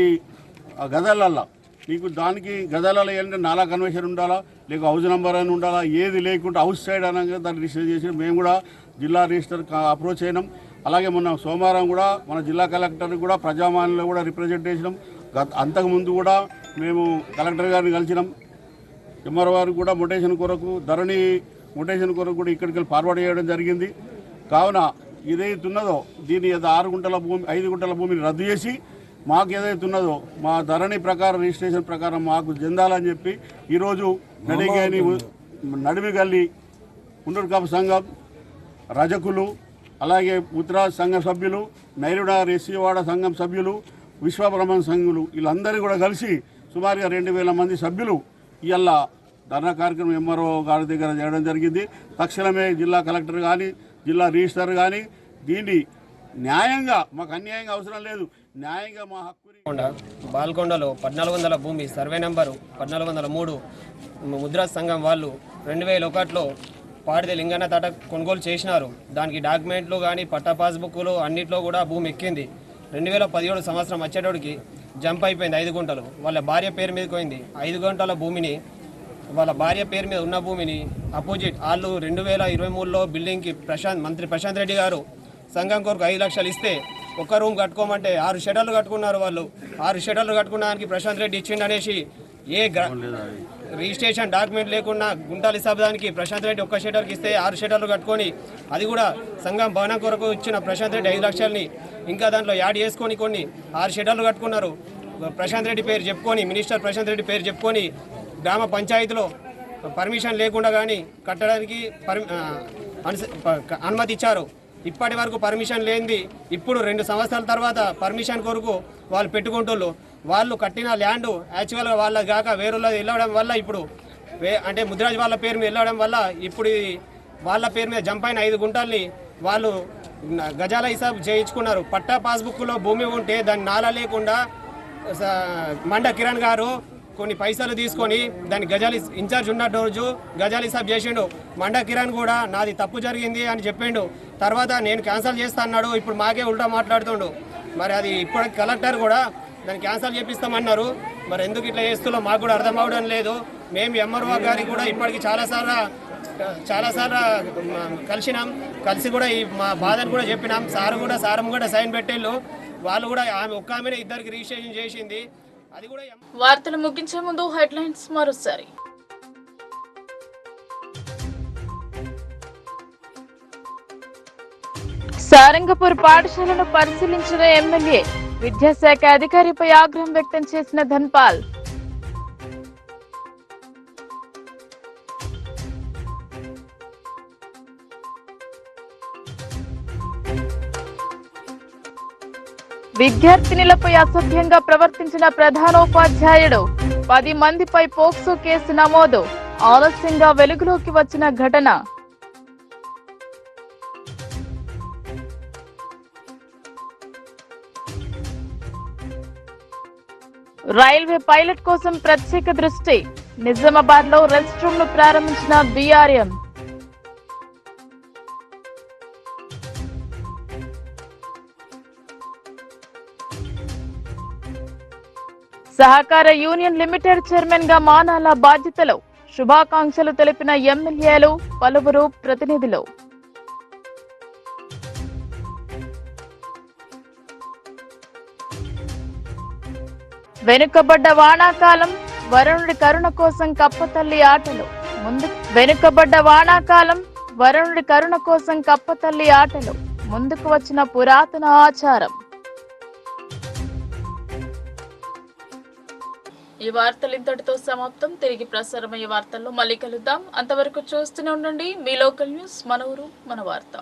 గజాలల్లో నీకు దానికి గజాలలో ఏంటంటే నాలా కన్వర్షన్ ఉండాలా, లేక హౌస్ నెంబర్ అని ఉండాలా, ఏది లేకుంటే హౌస్ సైడ్ అనగా దాన్ని రిజిస్టర్ చేసి మేము కూడా జిల్లా రిజిస్టర్ అప్రోచ్ అయినాం. అలాగే మొన్న సోమవారం కూడా మన జిల్లా కలెక్టర్కి కూడా ప్రజామాన్యంలో కూడా రిప్రజెంట్ చేసినాం. అంతకుముందు కూడా మేము కలెక్టర్ గారిని కలిసినాం. ఎంఆర్ఓ వారికి కూడా మొటేషన్ కొరకు ధరణి మొటేషన్ కొరకు కూడా ఇక్కడికి వెళ్ళి ఫార్వర్డ్ చేయడం జరిగింది. కావున ఏదైతే ఉన్నదో దీన్ని 6 గుంటల భూమి 5 గుంటల భూమిని రద్దు చేసి మాకు ఏదైతే ఉన్నదో మా ధరణి ప్రకారం రిజిస్ట్రేషన్ ప్రకారం మాకు చెందాలని చెప్పి ఈరోజు నడిమిగల్లి ఉండూరు కాపు సంఘం రజకులు, అలాగే ఉత్తరాజ్ సంఘ సభ్యులు, నైరునగర్ ఎస్సీవాడ సంఘం సభ్యులు, విశ్వబ్రహ్మణ సంఘులు వీళ్ళందరూ కూడా కలిసి సుమారుగా 2000 మంది సభ్యులు ఇవాళ ధర్నా కార్యక్రమం ఎంఆర్ఓ గారి దగ్గర చేయడం జరిగింది. తక్షణమే జిల్లా కలెక్టర్ కానీ జిల్లా రిజిస్టర్ కానీ దీన్ని న్యాయంగా, మాకు అన్యాయంగా అవసరం లేదు, న్యాయంగా మా హక్కు. బాల్కొండలో 1400 భూమి సర్వే నెంబరు 1403 ముద్రాజ్ సంఘం వాళ్ళు 2001లో పాడితే లింగన్న తాట కొనుగోలు చేసినారు. దానికి డాక్యుమెంట్లు కానీ పట్టా పాస్బుక్లు అన్నింటిలో కూడా భూమి ఎక్కింది. 2017 సంవత్సరం వచ్చేటోడికి జంప్ అయిపోయింది. 5 గుంటలు వాళ్ళ భార్య పేరు మీదకి పోయింది. 5 గుంటల భూమిని వాళ్ళ భార్య పేరు మీద ఉన్న భూమిని అపోజిట్ వాళ్ళు 2023లో బిల్డింగ్కి మంత్రి ప్రశాంత్ రెడ్డి గారు సంఘం కొరకు 5 లక్షలు ఇస్తే ఒక రూమ్ కట్టుకోమంటే 6 షెటర్లు కట్టుకున్నారు. వాళ్ళు 6 షెటర్లు కట్టుకున్నానికి ప్రశాంత్ రెడ్డి ఇచ్చిండు అనేసి రిజిస్ట్రేషన్ డాక్యుమెంట్ లేకుండా గుంటాలి శబ్దానికి ప్రశాంత్ రెడ్డి ఒక్క షెటర్కి ఇస్తే 6 షెటర్లు కట్టుకొని అది కూడా సంఘం భవనం కొరకు ఇచ్చిన ప్రశాంత్ రెడ్డి 5 లక్షలని ఇంకా దాంట్లో యాడ్ చేసుకొని కొన్ని 6 షెటర్లు కట్టుకున్నారు. ప్రశాంత్ రెడ్డి పేరు చెప్పుకొని, మినిస్టర్ ప్రశాంత్ రెడ్డి పేరు చెప్పుకొని గ్రామ పంచాయతీలో పర్మిషన్ లేకుండా కానీ కట్టడానికి అనుమతి ఇచ్చారు. ఇప్పటి వరకు పర్మిషన్ లేనిది ఇప్పుడు 2 సంవత్సరాల తర్వాత పర్మిషన్ కొరకు వాళ్ళు పెట్టుకుంటున్నారు. వాళ్ళు కట్టిన ల్యాండ్ యాక్చువల్గా వాళ్ళ కాక వేరేళ్ళది వెళ్ళడం వల్ల ఇప్పుడు అంటే ముద్రాజ్ వాళ్ళ పేరు మీద వెళ్ళడం వల్ల ఇప్పుడు వాళ్ళ పేరు మీద జంప్ అయిన 5 గుంటల్ని వాళ్ళు గజాల హిసాబ్ చేయించుకున్నారు. పట్టా పాస్బుక్లో భూమి ఉంటే దాన్ని నాలా లేకుండా మండ కిరణ్ గారు కొన్ని పైసలు తీసుకొని దాని గజాలి ఇన్ఛార్జ్ ఉన్న రోజు గజాలి హిసాబ్ చేసిండు. మండ కిరణ్ కూడా నాది తప్పు జరిగింది అని చెప్పిండు. తర్వాత నేను క్యాన్సల్ చేస్తా అన్నాడు. ఇప్పుడు మాకే ఉల్టా మాట్లాడుతుండు. మరి అది ఇప్పుడు కలెక్టర్ కూడా దాన్ని క్యాన్సల్ చేపిస్తామన్నారు. మరి ఎందుకు ఇట్లా చేస్తున్నా మాకు కూడా అర్థం అవడం లేదు. మేము ఎంఆర్ఓ గారికి కూడా ఇప్పటికి చాలాసార్లు కలిసి కూడా ఈ మా బాధను కూడా చెప్పినాం. సారం కూడా సైన్ పెట్టేళ్ళు. వాళ్ళు కూడా ఆమె ఒక్క ఆమెనే 2కి రిజిస్ట్రేషన్ చేసింది. అది కూడా వార్తలు ముగించే ముందు హెడ్లైన్స్ మరోసారి. సారంగపూర్ పాఠశాలను పరిశీలించిన ఎమ్మెల్యే విద్యాశాఖ అధికారిపై ఆగ్రహం వ్యక్తం చేసిన ధన్పాల్. విద్యార్థినులపై అసభ్యంగా ప్రవర్తించిన ప్రధానోపాధ్యాయుడు, 10 మందిపై పోక్సో కేసు నమోదు. ఆలస్యంగా వెలుగులోకి వచ్చిన ఘటన. రైల్వే పైలట్ కోసం ప్రత్యేక దృష్టి. నిజామాబాద్ లో రెస్ట్ రూమ్ ను ప్రారంభించిన బీఆర్ఎం. సహకార యూనియన్ లిమిటెడ్ చైర్మన్ గా మానాల బాధ్యతలు. శుభాకాంక్షలు తెలిపిన ఎమ్మెల్యేలు, పలువురు ప్రతినిధులు. వెనుకబడ్డ వానాకాలం, వరుణుడి కరుణ కోసం కప్పతల్లి ఆటలు. వెనుకబడ్డ వానాకాలం, వరుణుడి కరుణ కోసం కప్పతల్లి ఆటలు. ముందుకు వచ్చిన పురాతన ఆచారం. ఈ వార్తలు ఇంతటితో సమాప్తం. తిరిగి ప్రసారమయ్యే వార్తల్లో మళ్ళీ కలుద్దాం. అంతవరకు చూస్తూనే ఉండండి మీ లోకల్ న్యూస్, మన ఊరు మన వార్త.